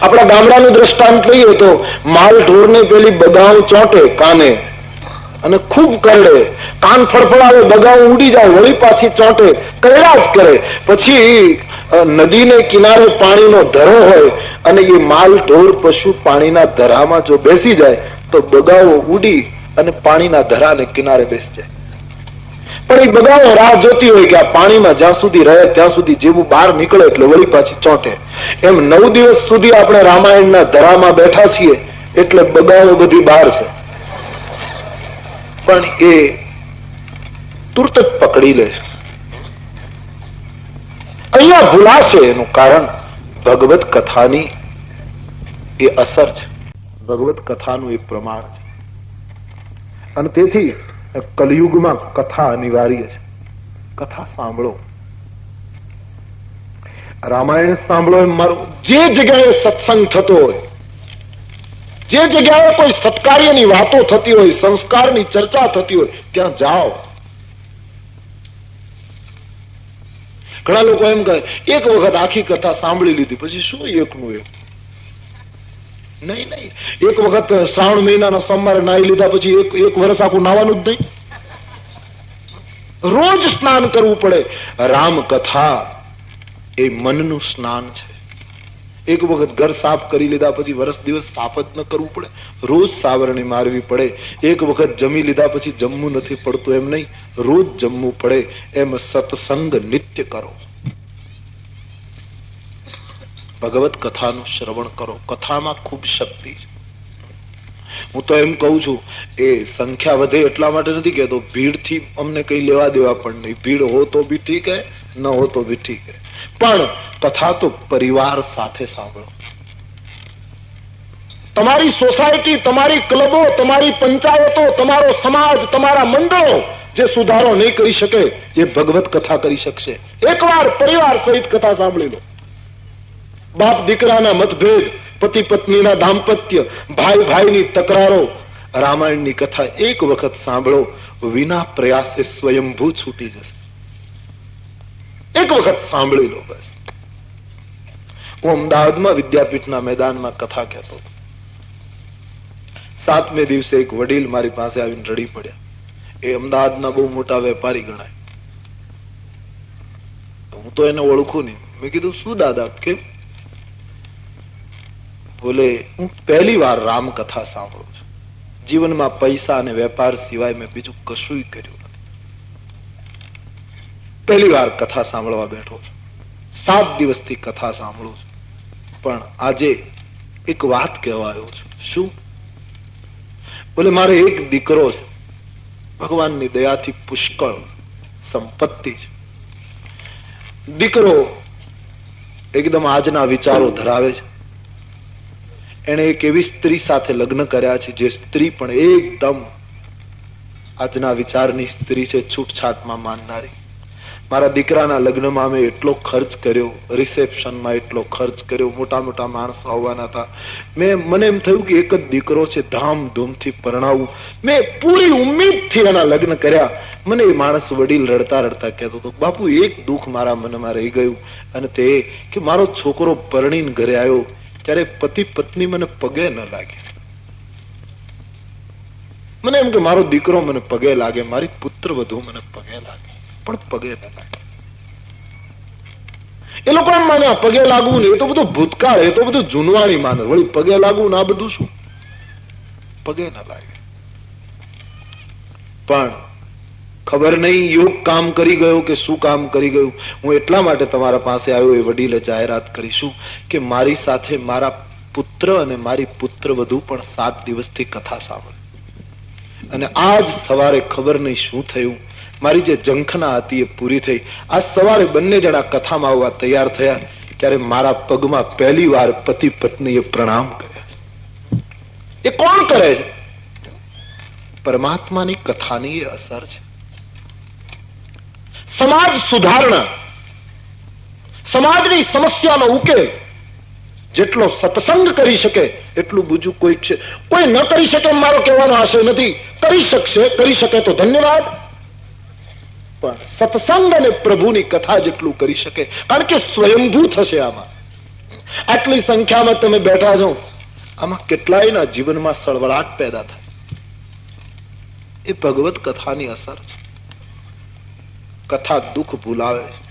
આપણા ગામડાનું દ્રષ્ટાંત લઈએ તો માલ ઢોરને પેલી બગાઉ ચોંટે કાને અને ખૂબ કરડે, કાન ફળફળાવે, બગાઉ ઉડી જાય, વળી પાછી ચોંટે, કરડા જ કરે. પછી નદીને કિનારે પાણીનો ધરો હોય અને એ માલ ઢોર પશુ પાણીના ધરામાં જો બેસી જાય તો બગાઓ ઉડી અને પાણીના ધરાને કિનારે બેસી જાય. પણ એ બગાઓ રાહ જોતી હોય કે આ પાણીમાં જ્યાં સુધી રહે ત્યાં સુધી, જેવું બહાર નીકળે એટલે વળી પાછી ચોંટે. એમ 9 દિવસ સુધી આપણે રામાયણના ધરામાં બેઠા છીએ એટલે બગાઓ બધી બહાર છે, પણ એ તુરત જ પકડી લે છે. અહીંયા ભૂલાશે એનું કારણ ભગવત કથાની એ અસર છે, ભગવત કથાનું એ પ્રમાણ છે. અને તેથી કલયુગમાં કથા અનિવાર્ય છે. કથા સાંભળો, રામાયણ સાંભળો. એમ મારું જે જગ્યાએ સત્સંગ થતો હોય, જે જગ્યાએ કોઈ સત્કાર્યની વાતો થતી હોય, સંસ્કારની ચર્ચા થતી હોય, ત્યાં જાઓ. ઘણા લોકો એમ કહે એક વખત આખી કથા સાંભળી લીધી પછી શું એકનું એક. નહીં નહીં, એક વખત શ્રાવણ મહિનાના સોમવારે નાહી લીધા પછી એક વર્ષ આખું નાવાનું જ નહીં. રોજ સ્નાન કરવું પડે. રામ કથા એ મનનું સ્નાન છે. એક વખત ઘર સાફ કરી લીધા પછી વર્ષ દિવસ સાફ જ ન કરવું પડે, રોજ સાવરણી મારવી પડે. એક વખત જમી લીધા પછી જમવું નથી પડતું એમ નહીં, રોજ જમવું પડે. એમ સત્સંગ નિત્ય કરો, ભગવત કથાનું શ્રવણ કરો. કથામાં ખૂબ શક્તિ છે. હું તો એમ કઉ છું, એ સંખ્યા વધે એટલા માટે નથી કહેતો, ભીડથી અમને કઈ લેવા દેવા પણ નહીં. ભીડ હો તો બી ઠીક હે, ન હો તો બી ઠીક હે, પણ કથા તો પરિવાર સાથે સાંભળો. તમારી સોસાયટી, તમારી ક્લબો, તમારી પંચાયતો, તમારો સમાજ, તમારા મંડળો જે સુધારો નહીં કરી શકે એ ભગવત કથા કરી શકશે. એકવાર પરિવાર સહિત કથા સાંભળી લો. બાપ દીકરાના મતભેદ, પતિ પત્નીના દાંપત્ય, ભાઈ ભાઈની તકરારો, રામાયણની કથા એક વખત સાંભળો, વિના પ્રયાસે સ્વયંભૂ છૂટી જશે. એક વખત સાંભળી લો બસ. હું અમદાવાદમાં વિદ્યાપીઠના મેદાનમાં કથા કહેતો હતો. 7મે દિવસે એક વડીલ મારી પાસે આવીને રડી પડ્યા. એ અમદાવાદના બહુ મોટા વેપારી ગણાય. હું તો એને ઓળખું નહીં. મેં કીધું શું દાદા, કેમ? બોલે હું પહેલી વાર રામ કથા સાંભળું છું. જીવનમાં પૈસા અને વેપાર સિવાય મેં બીજું કશું કર્યું નથી. પહેલી વાર કથા સાંભળવા બેઠો છું. 7 દિવસથી કથા સાંભળું છું, પણ આજે એક વાત કહેવા આવ્યો છું. શું? બોલે મારે એક દીકરો છે, ભગવાનની દયાથી પુષ્કળ સંપત્તિ છે. દીકરો એકદમ આજના વિચારો ધરાવે છે. એને એક એવી સ્ત્રી સાથે લગ્ન કર્યા છે જે સ્ત્રી પણ એકદમ આજના વિચારની સ્ત્રી છે, છૂટછાટમાં માનનારી. મારા દીકરાના લગ્નમાં અમે એટલો ખર્ચ કર્યો, રિસેપ્શનમાં એટલો ખર્ચ કર્યો, મોટા મોટા માણસો આવવાના હતા. મને એમ થયું કે એક જ દીકરો છે, ધામધૂમથી પરણાવું. મેં પૂરી ઉમ્મીદથી એના લગ્ન કર્યા. મને એ માણસ વડીલ રડતા રડતા કહેતો હતો, બાપુ એક દુઃખ મારા મનમાં રહી ગયું, અને તે કે મારો છોકરો પરણીને ઘરે આવ્યો ત્યારે પતિ પત્ની મને પગે ન લાગે. મને એમ કે મારો દીકરો મને પગે લાગે, મારી પુત્ર વધુ મને પગે લાગે, પણ પગે ન લાગે. એ લોકો એમ માને પગે લાગવું ને એ તો બધું ભૂતકાળ, એ તો બધું જૂનવાણી માને. વળી પગે લાગવું ને આ બધું શું? પગે ન લાગે. પણ ખબર નહીં યોગ કામ કરી ગયો કે શું કામ કરી ગયું. હું એટલા માટે તમારા પાસે આવ્યો, એ વડીલે જાહેરાત કરીશું કે મારી સાથે મારા પુત્ર અને મારી પુત્ર વધુ પણ 7 દિવસથી કથા સાંભળે. અને આજ સવારે ખબર નહીં શું થયું, મારી જે ઝંખના હતી એ પૂરી થઈ. આજ સવારે બંને જણા કથામાં આવવા તૈયાર થયા ત્યારે મારા પગમાં પહેલી વાર પતિ પત્નીએ પ્રણામ કર્યા. એ કોણ કરે છે? પરમાત્માની કથાની એ અસર છે. સમાજ સુધારણા, સમાજની સમસ્યાનો ઉકેલ જેટલો સત્સંગ કરી શકે એટલું બીજું કોઈ ન કરી શકે મારો કહેવાનો આશય નથી. કરી શકશે, કરી શકે તો ધન્યવાદ, પણ સત્સંગ અને પ્રભુની કથા જેટલું કરી શકે, કારણ કે સ્વયંભૂ થશે આમાં. આટલી સંખ્યામાં તમે બેઠા છો, આમાં કેટલાયના જીવનમાં સળવળાટ પેદા થાય. એ ભગવત કથાની અસર છે. કથા દુઃખ ભૂલાવે છે.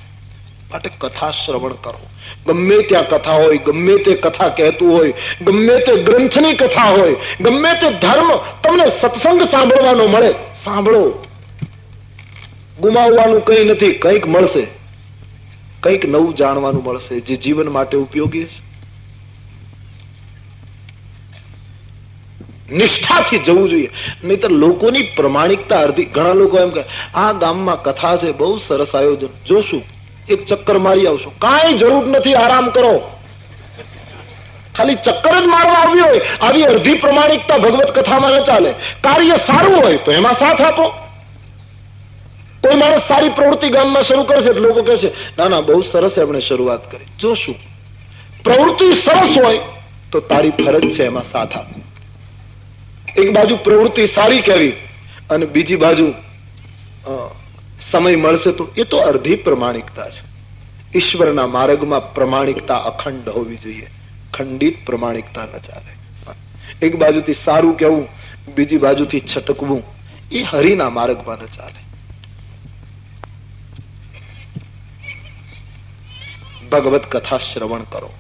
માટે કથા શ્રવણ કરો. ગમે ત્યાં કથા હોય, ગમે તે કથા કહેતું હોય, ગમે તે ગ્રંથની કથા હોય, ગમે તે ધર્મ તમને સત્સંગ સાંભળવાનો મળે, સાંભળો. ગુમાવવાનું કઈ નથી, કંઈક મળશે, કંઈક નવું જાણવાનું મળશે જે જીવન માટે ઉપયોગી છે. નિષ્ઠાથી જવું જોઈએ, નહીતર લોકોની પ્રમાણિકતા અડધી. ઘણા લોકો એમ કહે આ ગામમાં કથા છે, બહુ સરસ આયોજન, જોશું, એક ચક્કર મારી આવશું. કાંઈ જરૂર નથી, આરામ કરો. ખાલી ચક્કર જ મારવા આવ્યું હોય, આવી અડધી પ્રમાણિકતા ભગવત કથામાં ન ચાલે. કાર્ય સારું હોય તો એમાં સાથ આપો. કોઈ માણસ સારી પ્રવૃત્તિ ગામમાં શરૂ કરશે એટલે લોકો કહેશે ના ના બહુ સરસ એમણે શરૂઆત કરી. જોશું, પ્રવૃત્તિ સરસ હોય તો તારી ફરજ છે એમાં સાથ આપો. એક બાજુ પ્રવૃત્તિ સારી કહેવી અને બીજી બાજુ સમય મળશે તો એ તો અડધી પ્રમાણિકતા છે. ઈશ્વરના માર્ગમાં પ્રમાણિકતા અખંડ હોવી જોઈએ, ખંડિત પ્રમાણિકતા ન ચાલે. એક બાજુથી સારું કહેવું, બીજી બાજુથી છટકવું, એ હરિના માર્ગમાં ન ચાલે. ભગવત કથા શ્રવણ કરો.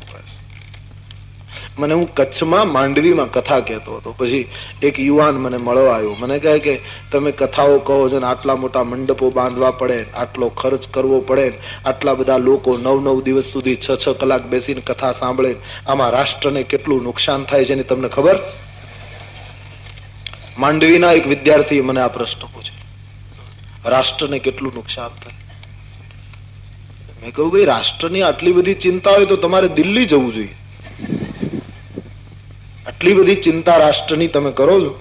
મને હું કચ્છમાં માંડવીમાં કથા કહેતો હતો, પછી એક યુવાન મને મળવા આવ્યો. મને કહે કે તમે કથાઓ કહો છો ને આટલા મોટા મંડપો બાંધવા પડે, આટલો ખર્ચ કરવો પડે, આટલા બધા લોકો 9-9 દિવસ સુધી 6-6 કલાક બેસીને કથા સાંભળે, આમાં રાષ્ટ્રને કેટલું નુકસાન થાય છે એની તમને ખબર? માંડવીના એક વિદ્યાર્થીએ મને આ પ્રશ્ન પૂછ્યો, રાષ્ટ્રને કેટલું નુકસાન થાય? મેં કહ્યું ભાઈ રાષ્ટ્રની આટલી બધી ચિંતા હોય તો તમારે દિલ્હી જવું જોઈએ. આટલી બધી ચિંતા રાષ્ટ્રની તમે કરો છો.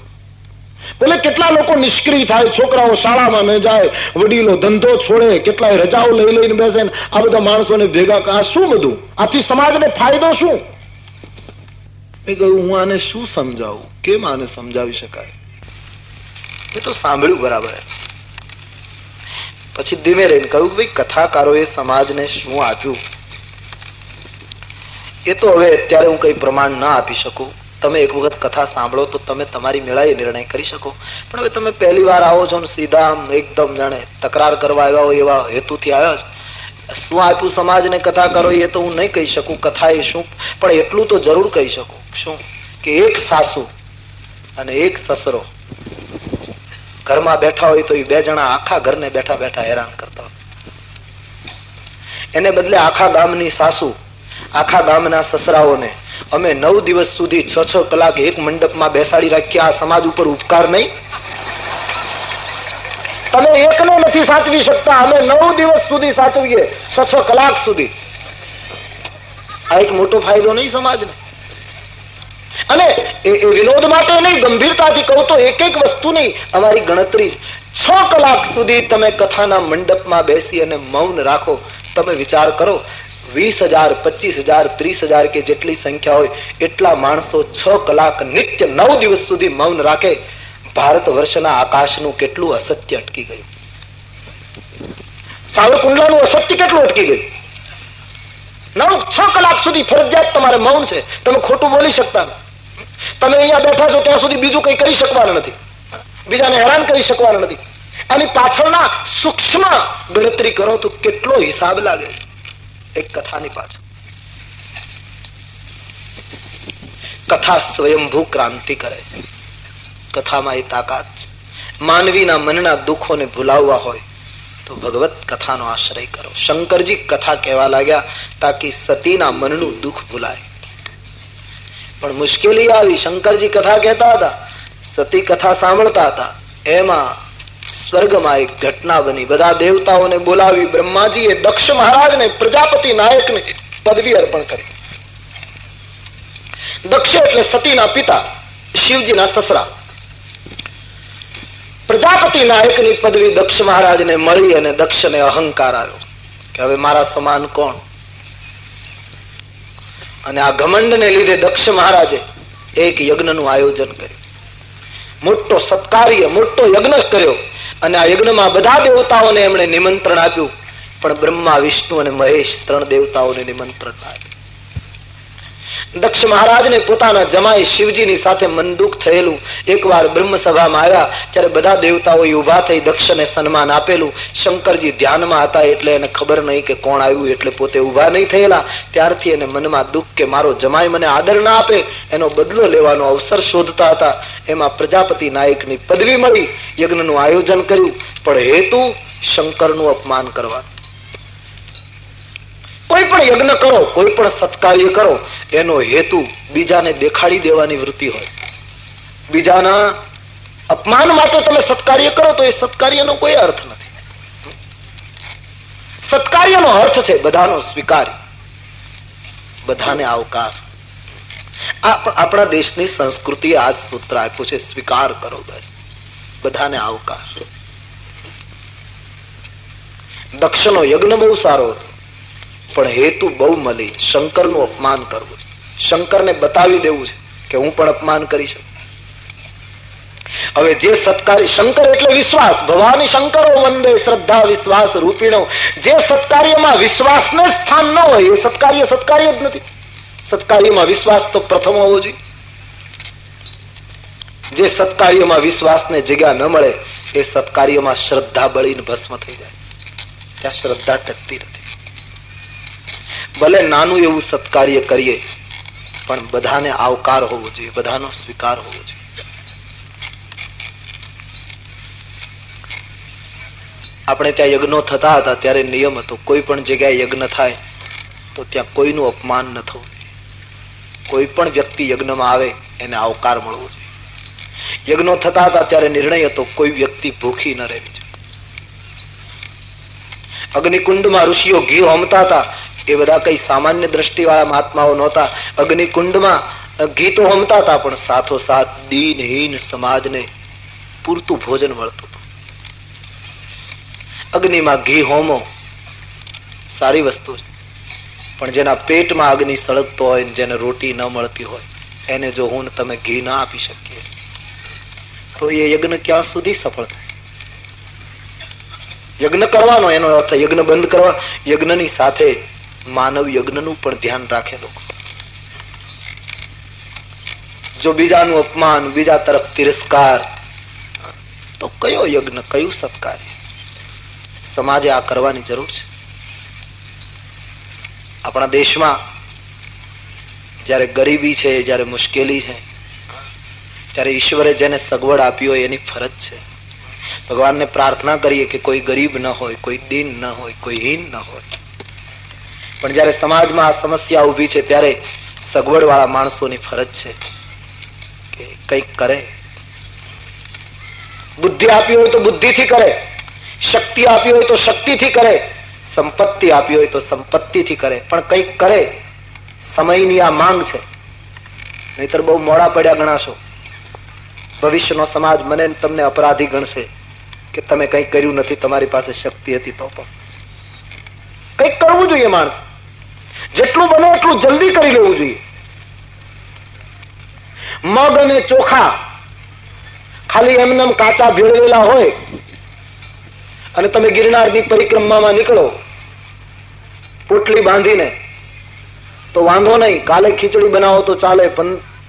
બોલે કેટલા લોકો નિષ્ક્રિય થાય, છોકરાઓ શાળામાં ન જાય, વડીલો ધંધો છોડે, કેટલાય રજાઓ લઈ લઈને બેસે, આ બધા માણસોને ભેગા આ શું બધું? આથી સમાજને ફાયદો શું? મેં કહ્યું હું આને શું સમજાવું, કેમ આને સમજાવી શકાય? મેં તો સાંભળ્યું બરાબર. પછી ધીમે રહીને કહ્યું ભાઈ કથાકારોએ સમાજને શું આપ્યું એ તો હવે અત્યારે હું કઈ પ્રમાણ ના આપી શકું. તમે એક વખત કથા સાંભળો તો તમે તમારી મેળાએ નિર્ણય કરી શકો. પણ હવે તમે પહેલી વાર આવો છો ને સીધા એકદમ જાણે તકરાર કરવા આવ્યા હોય એવા હેતુથી આવ્યા છો. શું આપ્યું સમાજને કથા કરો એ તો હું નહીં કહી શકું, કથા એ શું, પણ એટલું તો જરૂર કહી શકું. શું કે એક સાસુ અને એક સસરો ઘરમાં બેઠા હોય તો એ 2 જણા આખા ઘરને બેઠા બેઠા હેરાન કરતા હોય. એને બદલે આખા ગામની સાસુ, આખા ગામના સસરાઓને અમે 9 દિવસ સુધી 6-6 કલાક એક મંડપમાં બેસાડી રાખ્યા. આ સમાજ ઉપર ઉપકાર નહીં? તમે એકને નથી સાચવી શકતા, અમે 9 દિવસ સુધી સાચવીએ, 6-6 કલાક સુધી. આ એક મોટો ફાયદો નહીં સમાજને? અને એ વિનોદ માટે નહીં, ગંભીરતાથી કહું તો એક એક વસ્તુ નહીં, અમારી ગણતરી 6 કલાક સુધી તમે કથાના મંડપમાં બેસી અને મૌન રાખો. તમે વિચાર કરો 20,000, 25,000, 30,000 કે જેટલી સંખ્યા હોય એટલા માણસો 6 કલાક નિત્ય 9 દિવસ સુધી મૌન રાખે. ભારત વર્ષના આકાશનું કેટલું અસત્ય અટકી ગયું, સાવરકુંડલાનું અસત્ય કેટલું અટકી ગયું. 6 કલાક સુધી ફરજિયાત તમારે મૌન છે, તમે ખોટું બોલી શકતા નથી. તમે અહીંયા બેઠા છો ત્યાં સુધી બીજું કઈ કરી શકવાના નથી, બીજાને હેરાન કરી શકવાના નથી. આની પાછળના સૂક્ષ્મ ગણતરી કરો તો કેટલો હિસાબ લાગે છે એક કથાની પાછળ. કથા સ્વયંભૂ ક્રાંતિ કરે છે. કથામાં એ તાકાત છે. માનવીના મનના દુઃખોને ભૂલાવવા હોય તો ભગવત કથાનો આશ્રય કરો. શંકરજી કથા કહેવા લાગ્યા તાકી સતીના મનનું દુઃખ ભૂલાય. પણ મુશ્કેલી આવી, શંકરજી કથા કહેતા હતા, સતી કથા સાંભળતા હતા. એમાં સ્વર્ગમાં એક ઘટના બની. બધા દેવતાઓને બોલાવી બ્રહ્માજીએ દક્ષ મહારાજને પ્રજાપતિ નાયકને પદવી અર્પણ કરી. દક્ષ એટલે સતીના પિતા, શિવજીના સસરા. પ્રજાપતિ નાયકની પદવી દક્ષ મહારાજને મળી અને દક્ષને અહંકાર આવ્યો કે હવે મારા સમાન કોણ. અને આ ઘમંડને લીધે દક્ષ મહારાજે એક યજ્ઞનું આયોજન કર્યું. મોટો સત્કાર્ય, મોટો યજ્ઞ કર્યો. અને આ યજ્ઞમાં બધા દેવતાઓને એમણે નિમંત્રણ આપ્યું, પણ બ્રહ્મા, વિષ્ણુ અને મહેશ 3 દેવતાઓને નિમંત્રણ આપ્યું. દક્ષ મહારાજને પોતાના જમાઈ શિવજીની સાથે મન દુઃખ થયેલું. એકવાર બ્રહ્મ સભામાં આવ્યા ત્યારે બધા દેવતાઓ ઉભા થઈ દક્ષને સન્માન આપેલું. શંકરજી ધ્યાનમાં હતા એટલે એને ખબર નહીં કે કોણ આવ્યું, એટલે પોતે ઉભા નહીં થયેલા. ત્યારથી એને મનમાં દુઃખ કે મારો જમાઈ મને આદર ના આપે, એનો બદલો લેવાનો અવસર શોધતા હતા. એમાં પ્રજાપતિ નાયકની પદવી મળી, યજ્ઞનું આયોજન કર્યું, પણ હેતુ શંકરનું અપમાન કરવાનું. કોઈ પણ યજ્ઞ કરો, કોઈ પણ સત્કાર્ય કરો, એનો હેતુ બીજાને દેખાડી દેવાની વૃત્તિ હોય. બીજાના અપમાન માટે તમે સત્કાર્ય કરો તો એ સત્કાર્યનો કોઈ અર્થ નથી. સત્કાર્યનો અર્થ છે બધાનો સ્વીકાર, બધાને આવકાર. આપણા દેશની સંસ્કૃતિએ આ સૂત્ર આપ્યું છે, સ્વીકાર કરો, બસ બધાને આવકાર. દક્ષનો યજ્ઞ બહુ સારો હતો, પણ હેતુ બહુ મળી, શંકરનું અપમાન કરવું. શંકરને બતાવી દેવું છે કે હું પણ અપમાન કરી શકું. હવે જે સત્કારી, શંકર એટલે વિશ્વાસ, ભવાની શંકરો વંદે શ્રદ્ધા વિશ્વાસ રૂપિણો. જે સત્કાર્યમાં વિશ્વાસને સ્થાન ન હોય એ સત્કાર્ય જ નથી. સત્કાર્યમાં વિશ્વાસ તો પ્રથમ હોવો જોઈએ. જે સત્કાર્યમાં વિશ્વાસને જગ્યા ન મળે એ સત્કાર્યમાં શ્રદ્ધા બળીને ભસ્મ થઈ જાય. ત્યાં શ્રદ્ધા ટકતી નથી. ભલે નાનું એવું સત્કાર્ય કરીએ, પણ બધાને આવકાર હોવો જોઈએ, બધાનો સ્વીકાર હોવો જોઈએ. આપણે ત્યાં યજ્ઞો થતા હતા ત્યારે નિયમ હતો, કોઈ પણ જગ્યાએ યજ્ઞ થાય તો ત્યાં કોઈનું અપમાન ન થવું જોઈએ. કોઈ પણ વ્યક્તિ યજ્ઞમાં આવે એને આવકાર મળવો જોઈએ. યજ્ઞો થતા હતા ત્યારે નિર્ણય હતો કોઈ વ્યક્તિ ભૂખી ન રહેવી જોઈએ. અગ્નિકુંડમાં ઋષિઓ ઘી હોમતા હતા, એ બધા કઈ સામાન્ય દ્રષ્ટિ વાળા મહાત્માઓ નહોતા. અગ્નિકુંડમાં ઘી તો હોમતા હતા, પણ સાથોસાથ દીનહીન સમાજને પૂરતું ભોજન મળતું હતું. અગ્નિમાં ઘી હોમો સારી વસ્તુ છે, પણ જેના પેટમાં અગ્નિ સળગતો હોય, જેને રોટી ન મળતી હોય, એને જો હું તમે ઘી ના આપી શકીએ તો એ યજ્ઞ ક્યાં સુધી સફળ થાય? યજ્ઞ કરવાનો એનો અર્થ યજ્ઞ બંધ કરવા. યજ્ઞની સાથે માનવ યજ્ઞનું પણ ધ્યાન રાખે લોકો. જો બીજાનું અપમાન, બીજા તરફ તિરસ્કાર, તો કયો યજ્ઞ, કયું સત્કાર્ય? સમાજે આ કરવાની જરૂર છે. આપણા દેશમાં જયારે ગરીબી છે, જયારે મુશ્કેલી છે, ત્યારે ઈશ્વરે જેને સગવડ આપી હોય એની ફરજ છે ભગવાનને પ્રાર્થના કરીએ કે કોઈ ગરીબ ન હોય, કોઈ દીન ન હોય, કોઈ હીન ન હોય. પણ જયારે સમાજમાં આ સમસ્યા ઉભી છે ત્યારે સગવડ વાળા માણસોની ફરજ છે કે કંઈક કરે. બુદ્ધિ આપી હોય તો બુદ્ધિથી કરે, શક્તિ આપી હોય તો શક્તિથી કરે, સંપત્તિ આપી હોય તો સંપત્તિથી કરે, પણ કંઈક કરે. સમયની આ માંગ છે, નહીતર બહુ મોડા પડ્યા ગણાશો. ભવિષ્યનો સમાજ મને તમને અપરાધી ગણશે કે તમે કંઈક કર્યું નથી, તમારી પાસે શક્તિ હતી તો પણ. કંઈક કરવું જોઈએ માણસ, જેટલું બને એટલું જલ્દી કરી લેવું જોઈએ. મગ અને ચોખા ખાલી એમને કાચા ભેળવેલા હોય અને તમે ગિરનારની પરિક્રમામાં નીકળો પોટલી બાંધીને, તો વાંધો નહીં, કાલે ખીચડી બનાવો તો ચાલે,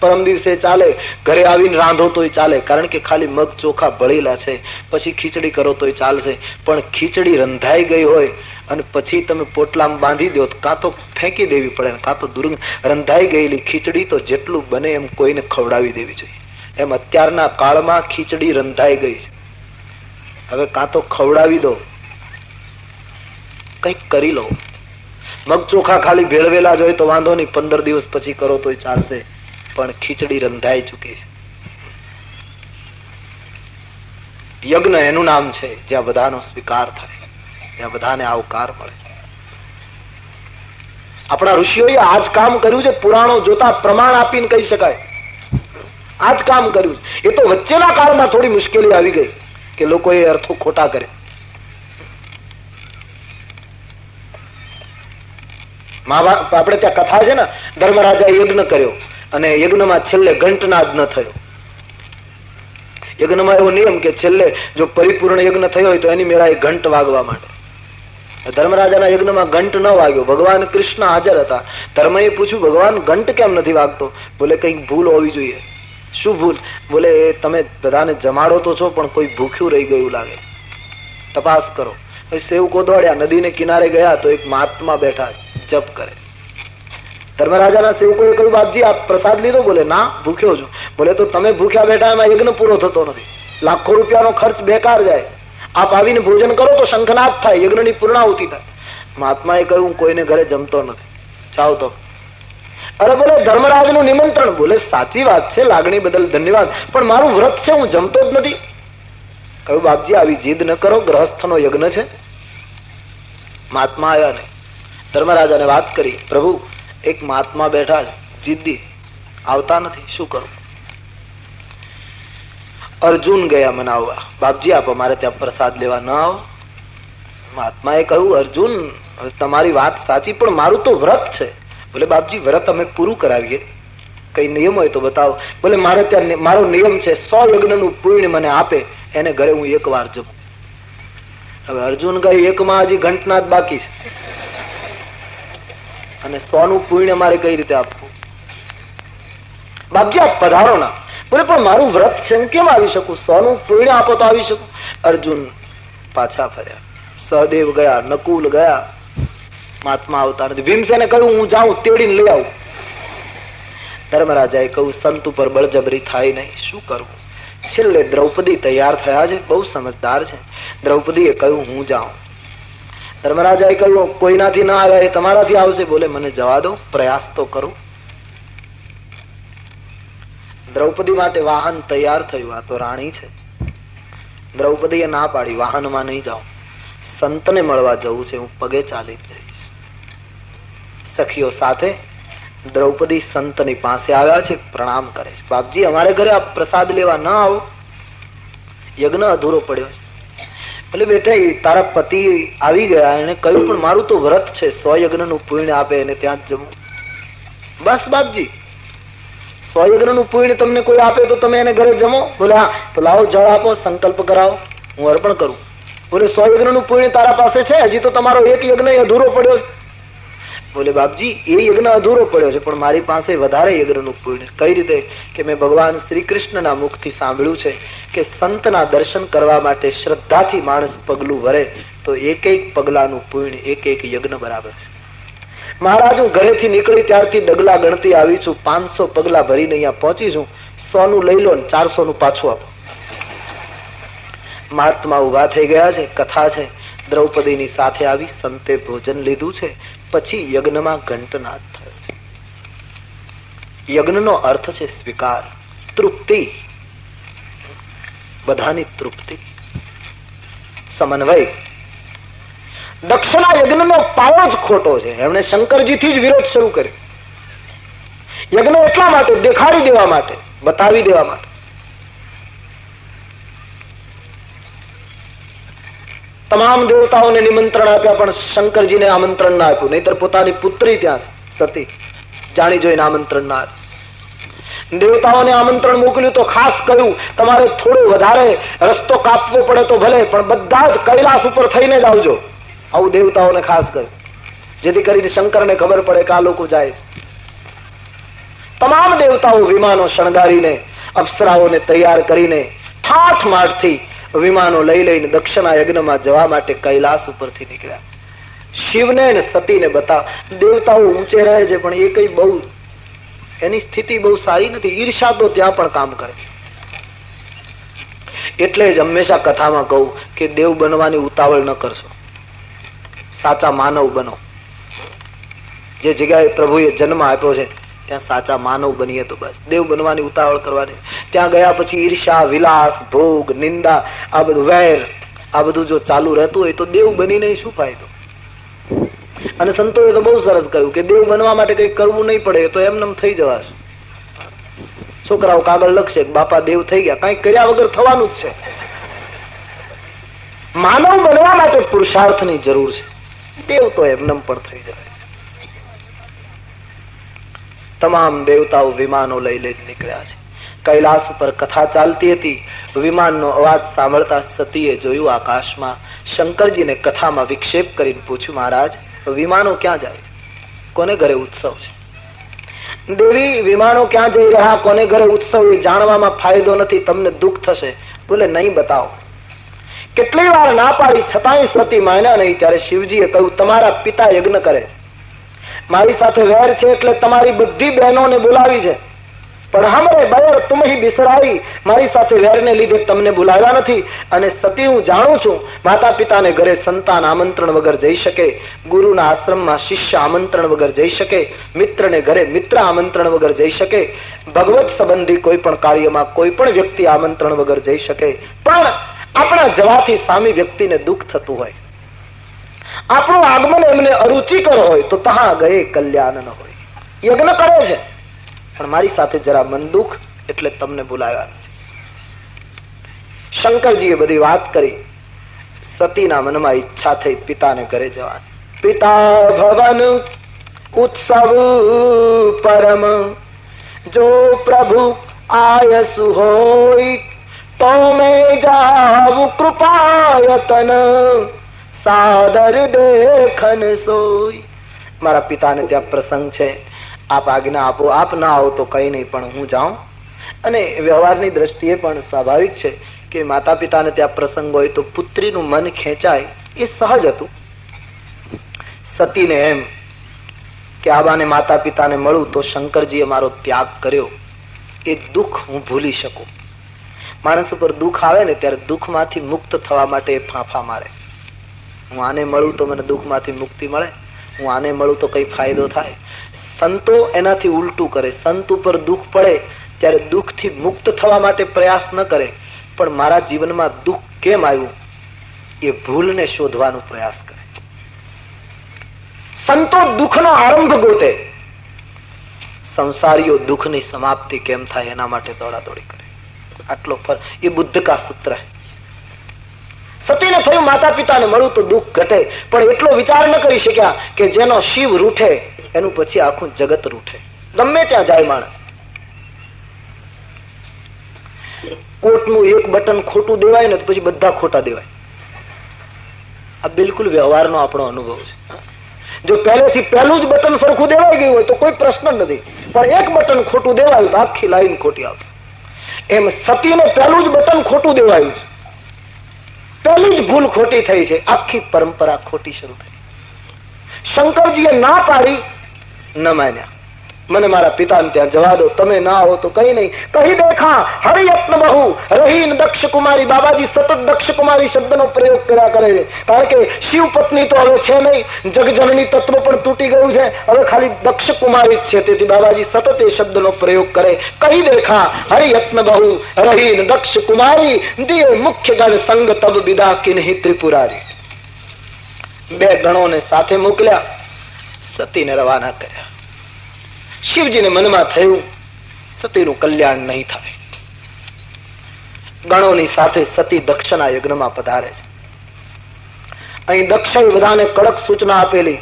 પરમ દિવસે ચાલે, ઘરે આવીને રાંધો તોય ચાલે, કારણ કે ખાલી મગ ચોખા ભળેલા છે. પછી ખીચડી કરો તોય ચાલશે. પણ ખીચડી રંધાઈ ગઈ હોય અને પછી તમે પોટલામાં બાંધી દો, કાં તો ફેંકી દેવી પડે, કાં તો રંધાઈ ગયેલી ખીચડી તો જેટલું બને એમ કોઈને ખવડાવી દેવી જોઈએ. એમ અત્યારના કાળમાં ખીચડી રંધાઈ ગઈ છે, હવે કાં તો ખવડાવી દો, કંઈક કરી લો. મગ ચોખા ખાલી ભેળવેલા જ હોય તો વાંધો નહીં, 15 દિવસ પછી કરો તોય ચાલશે, પણ ખીચડી રંધાઈ ચૂકી છે. યજ્ઞ એનું નામ છે જ્યાં બધાનો સ્વીકાર થાય, જ્યાં બધાને આવકાર મળે. આપણા ઋષિઓએ આ જ કામ કર્યું છે. પુરાણો જોતા પ્રમાણ આપીને કહી શકાય આ જ કામ કર્યું છે. એ તો વચ્ચેના કાળમાં થોડી મુશ્કેલી આવી ગઈ કે લોકો એ અર્થો ખોટા કરે. આપણે ત્યાં કથા છે ને, ધર્મરાજા યજ્ઞ કર્યો અને યજ્ઞમાં છેલ્લે ઘંટનાદ ન થયો. યજ્ઞમાં એવો નિયમ કે છેલ્લે જો પરિપૂર્ણ યજ્ઞ થયો હોય તો એની મેળાએ ઘંટ વાગવા માંડે. ધર્મરાજાના યજ્ઞમાં ઘંટ ન વાગ્યો. ભગવાન કૃષ્ણ હાજર હતા. ધર્મએ પૂછ્યું, ભગવાન ઘંટ કેમ નથી વાગતો? બોલે કંઈક ભૂલ હોવી જોઈએ. શું ભૂલ? બોલે તમે બધાને જમાડો તો છો, પણ કોઈ ભૂખ્યું રહી ગયું લાગે, તપાસ કરો. સેવકો દોડ્યા, નદીને કિનારે ગયા તો એક મહાત્મા બેઠા જપ કરે. ધર્મરાજાના સેવકોએ કહ્યું, બાપજી આપ પ્રસાદ લીધો? બોલે ના, ભૂખ્યો છું. બોલે તો તમે ભૂખ્યા બેઠા, એમાં યજ્ઞ પૂરો થતો નથી, લાખો રૂપિયાનો ખર્ચ બેકાર જાય. આપ આવીને ભોજન કરો તો શંખનાદ થાય, યજ્ઞની પૂર્ણાહુતિ થાય. મહાત્માએ કહ્યું, કોઈને ઘરે જમતો નથી, જાઓ તો. અરે બોલે ધર્મરાજનું નિમંત્રણ. બોલે સાચી વાત છે, લાગણી બદલ ધન્યવાદ, પણ મારું વ્રત છે, હું જમતો જ નથી. કહ્યું, બાપજી આવી જીદ ન કરો, ગ્રહસ્થનો યજ્ઞ છે. મહાત્મા આવ્યા ને ધર્મરાજાને વાત કરી, પ્રભુ એક મહાત્મા બેઠા છે, જીદ્દી, આવતા નથી, શું કરું? અર્જુન ગયા મનાવવા. બાપજી આપ અમારે ત્યાં પ્રસાદ લેવા ન આવો? મહાત્માએ કહ્યું, અર્જુન તમારી વાત સાચી, પણ મારું તો વ્રત છે. બોલે બાપજી વ્રત અમે પૂરું કરાવીએ, કઈ નિયમ હોય તો બતાવો. બોલે મારે ત્યાં મારો નિયમ છે, 100 યજ્ઞનું પુણ્ય મને આપે એને ઘરે હું એક વાર જમું. હવે અર્જુન કહે, એકમાં હજી ઘંટનાદ બાકી છે અને 100 નું પુણ્ય મારે કઈ રીતે આપવું? બાપજી આપ પધારો ના. બોલે પણ મારું વ્રત છે, હું કેમ આવી શકું? 100 નું પુણ્ય આપો તો આવી શકું. અર્જુન પાછા ફર્યા. સહદેવ ગયા, નકુલ ગયા, મહાત્મા આવતા નથી. ભીમસેને કહ્યું, હું જાઉં તેડીને લઈ આવું. ધર્મરાજાએ કહ્યું, સંત ઉપર બળજબરી થાય નહીં, શું કરવું? છેલ્લે દ્રૌપદી તૈયાર થયા છે, બહુ સમજદાર છે. દ્રૌપદીએ કહ્યું, હું જાઉં. ધર્મરાજાએ કહ્યું, કોઈનાથી ના આવ્યા, એ તમારાથી આવશે. બોલે મને જવા દો, પ્રયાસ તો કરું. દ્રૌપદી માટે વાહન તૈયાર થયું. આ તો રાણી છે. દ્રૌપદીએ ના પાડી, વાહનમાં નહીં જાઉં, સંતને મળવા જવું છે, હું પગે ચાલી જઈશ. સખીઓ સાથે દ્રૌપદી સંતની પાસે આવ્યા છે, પ્રણામ કરે છે. બાપજી અમારે ઘરે આપ પ્રસાદ લેવા ના આવો, યજ્ઞ અધૂરો પડ્યો છે. એટલે બેટા તારા પતિ આવી ગયા, એને કહ્યું પણ મારું તો વ્રત છે, 100 યજ્ઞનું પુણ્ય આપે એને ત્યાં જ જમું. બસ બાપજી 100 યજ્ઞનું પુણ્ય તમને કોઈ આપે તો તમે એને ઘરે જમો. બોલે હા, તો લાવો જળ આપો, સંકલ્પ કરાવો, હું અર્પણ કરું. બોલે 100 યજ્ઞનું પુણ્ય તારા પાસે છે, હજી તો તમારો એક યજ્ઞ અધૂરો પડ્યો છે. બોલે બાપજી એ યજ્ઞ અધૂરો પડ્યો છે, પણ મારી પાસે વધારે યજ્ઞનું પુણ્ય. કઈ રીતે? કે મેં ભગવાન શ્રી કૃષ્ણના મુખથી સાંભળ્યું છે કે સંતના દર્શન કરવા માટે શ્રદ્ધાથી માણસ પગલું ભરે તો એક એક પગલાનું પુણ્ય એક એક યજ્ઞ બરાબર છે. મહારાજ હું ઘરેથી નીકળી ત્યારથી ડગલા ગણતી આવી છું, 500 પગલા ભરીને અહીંયા પહોંચી છું. 100 નું લઈ લો ને 400 નું પાછું આપો. મહાત્મા ઉભા થઈ ગયા છે, કથા છે. દ્રૌપદીની સાથે આવી સંતે ભોજન લીધું છે. પછી યજ્ઞમાં ઘંટનાદ થયો છે. યજ્ઞનો અર્થ છે સ્વીકાર, તૃપ્તિ, બધાની તૃપ્તિ, સમન્વય. દક્ષના યજ્ઞનો પાયો જ ખોટો છે. એમણે શંકરજીથી જ વિરોધ શરૂ કર્યો. યજ્ઞ એટલા માટે દેખાડી દેવા માટે, બતાવી દેવા માટે. તમામ દેવતાઓને નિમંત્રણ આપ્યા, પણ શંકરજીને આમંત્રણ ના આપ્યું. નહીતર પોતાની પુત્રી ત્યાં સતી જાણી જોઈને આમંત્રણ ના આપ્યું. દેવતાઓને આમંત્રણ મોકલ્યું તો ખાસ કહ્યું, તમારે થોડો વધારે રસ્તો કાપવો પડે તો ભલે, પણ બધા જ કૈલાસ ઉપર થઈને જ આવજો. આવું દેવતાઓને ખાસ કહ્યું, જેથી કરીને શંકરને ખબર પડે કે આ લોકો જાય. તમામ દેવતાઓ વિમાનો શણગારીને, અપ્સરાઓને તૈયાર કરીને ઠાઠ માઠથી વિમાનો લઈ લઈને દક્ષના યજ્ઞમાં જવા માટે કૈલાસ ઉપરથી નીકળ્યા. શિવને અને સતીને બતાવ. દેવતાઓ ઊંચે રહે છે, પણ એ કઈ બહુ એની સ્થિતિ બહુ સારી નથી. ઈર્ષા તો ત્યાં પણ કામ કરે. એટલે જ હંમેશા કથામાં કહું કે દેવ બનવાની ઉતાવળ ન કરશો, સાચા માનવ બનો. જે જગ્યાએ પ્રભુએ જન્મ આપ્યો છે ત્યાં સાચા માનવ બનીએ તો બસ. દેવ બનવાની ઉતાવળ કરવાની. ત્યાં ગયા પછી ઈર્ષા, વિલાસ, ભોગ, નિંદા, આ બધું વેર, આ બધું જો ચાલુ રહેતું હોય તો દેવ બનીને શું ફાયદો? અને સંતોએ તો બહુ સરસ કહ્યું કે દેવ બનવા માટે કઈ કરવું નહીં પડે, તો એમનેમ થઈ જવાશે. છોકરાઓ કાગળ લખશે બાપા દેવ થઈ ગયા, કઈ કર્યા વગર થવાનું જ છે. માનવ બનવા માટે પુરુષાર્થની જરૂર છે. દેવ તો એમનેમ પણ થઈ જાય. તમામ દેવતાઓ વિમાનો લઈ લઈને નીકળ્યા છે. કૈલાસ ઉપર કથા ચાલતી હતી. વિમાનનો અવાજ સાંભળતા સતીએ જોયું આકાશમાં. શંકરજીને કથામાં વિક્ષેપ કરીને પૂછ્યું, મહારાજ વિમાનો ક્યાં જાય? કોને ઘરે ઉત્સવ છે? દેવી વિમાનો ક્યાં જઈ રહ્યા, કોને ઘરે ઉત્સવ, એ જાણવામાં ફાયદો નથી, તમને દુઃખ થશે. બોલે નહીં, બતાવો. કેટલી વાર ના પાડી છતાંય સતી માન્યા નહીં. ત્યારે શિવજીએ કહ્યું, તમારા પિતા યજ્ઞ કરે, મારી સાથે વેર છે એટલે તમારી બધી બહેનોને બોલાવી છે, પણ હમરે બયર તુમ હી બિસરાઈ, મારી સાથે વેરને લીધે તમને બોલાવ્યા નથી. અને સતી હું જાણું છું, માતા પિતાને ઘરે સંતાન આમંત્રણ વગર જઈ શકે, ગુરુના આશ્રમમાં શિષ્ય આમંત્રણ વગર જઈ શકે, મિત્રને ઘરે મિત્ર આમંત્રણ વગર જઈ શકે, ભગવત સંબંધી કોઈ પણ કાર્યમાં કોઈ પણ વ્યક્તિ આમંત્રણ વગર જઈ શકે. પણ આપણા જવાથી સામી વ્યક્તિને દુઃખ થતું હોય, આપણું આગમન એમને અરુચિકર હોય તો તહા ગયે કલ્યાણ ન હોય. યજ્ઞ કરે છે પણ મારી સાથે જરા મન દુઃખ એટલે તમને બોલાવ્યા નથી. શંકરજીએ બધી વાત કરી. સતીના મનમાં ઈચ્છા થઈ પિતાને ઘરે જવાની. પિતા ભવન ઉત્સવ પરમ, જો પ્રભુ આયસુ હોય તો મેં જાવું કૃપાયતન, સાદર દેખન સોય. મારા પિતાને ત્યાં પ્રસંગ છે, આપ આજ્ઞા આપો. આપ ના આવો તો કઈ નહીં, પણ હું જાઉં. અને વ્યવહારની દ્રષ્ટિએ પણ સ્વાભાવિક છે કે માતા પિતાને ત્યાં પ્રસંગ હોય તો પુત્રીનું મન ખેંચાય, એ સહજ હતું. સતીને એમ કે આબાને માતા પિતાને મળું તો શંકરજીએ મારો ત્યાગ કર્યો, એ દુઃખ હું ભૂલી શકું. માણસ ઉપર દુઃખ આવે ને ત્યારે દુઃખમાંથી મુક્ત થવા માટે એ ફાંફા મારે. હું આને મળું તો મને દુઃખમાંથી મુક્તિ મળે, હું આને મળું તો કઈ ફાયદો થાય. સંતો એનાથી ઉલટું કરે. સંત ઉપર દુઃખ પડે ત્યારે દુઃખથી મુક્ત થવા માટે પ્રયાસ ન કરે, પણ મારા જીવનમાં દુઃખ કેમ આવ્યું એ ભૂલને શોધવાનો પ્રયાસ કરે. સંતો દુઃખનો આરંભ ગોતે, સંસારીઓ દુઃખની સમાપ્તિ કેમ થાય એના માટે દોડાદોડી કરે. આટલો ફરક, એ બુદ્ધ કા સૂત્ર હે. સતીને થયું માતા પિતાને મળું તો દુઃખ ઘટે, પણ એટલો વિચાર ન કરી શક્યા કે જેનો શિવ રૂઠે એનું પછી આખું જગત રૂઠે. ગમે ત્યાં જાય માણસ. કોટનું એક બટન ખોટું દેવાય ને તો પછી બધા ખોટા દેવાય. આ બિલકુલ વ્યવહારનો આપણો અનુભવ છે. જો પહેલેથી પહેલું જ બટન સરખું દેવાઈ ગયું હોય તો કોઈ પ્રશ્ન નથી, પણ એક બટન ખોટું દેવાયું તો આખી લાઈન ખોટી આવશે. એમ સતીને પહેલું જ બટન ખોટું દેવાયું છે, પહેલી જ ભૂલ ખોટી થઈ છે, આખી પરંપરા ખોટી શરૂ થઈ. શંકરજીએ ના પાડી, ન માન્યા. મને મારા પિતાને ત્યાં જવા દો, તમે ના આવો તો કઈ નહીં. કહી દેખા હરિયત્ન બહુ રહીન દક્ષ કુમારી. બાબાજી સતત દક્ષ કુમારી શબ્દનો પ્રયોગ કર્યા કરે છે, કારણ કે શિવ પત્ની તો હવે છે નહીં, જગજનની તત્વ પણ તૂટી ગયું છે, હવે ખાલી દક્ષ કુમારી જ છે. તેથી બાબાજી સતત એ શબ્દનો પ્રયોગ કરે. કહી દેખા હરિયત્ન બહુ રહીન દક્ષ કુમારી, દિયો મુખ્ય ગણ સંગ તબ વિદા કિન્હી ત્રિપુરારી. બે ગણોને સાથે મોકલ્યા, સતીને રવાના કર્યા. શિવજીને મનમાં થયું સતીનું કલ્યાણ નહીં થાય. ગણોની સાથે સતી દક્ષના યજ્ઞમાં પધારે છે. અહીં દક્ષે બધાને કડક સૂચના આપેલી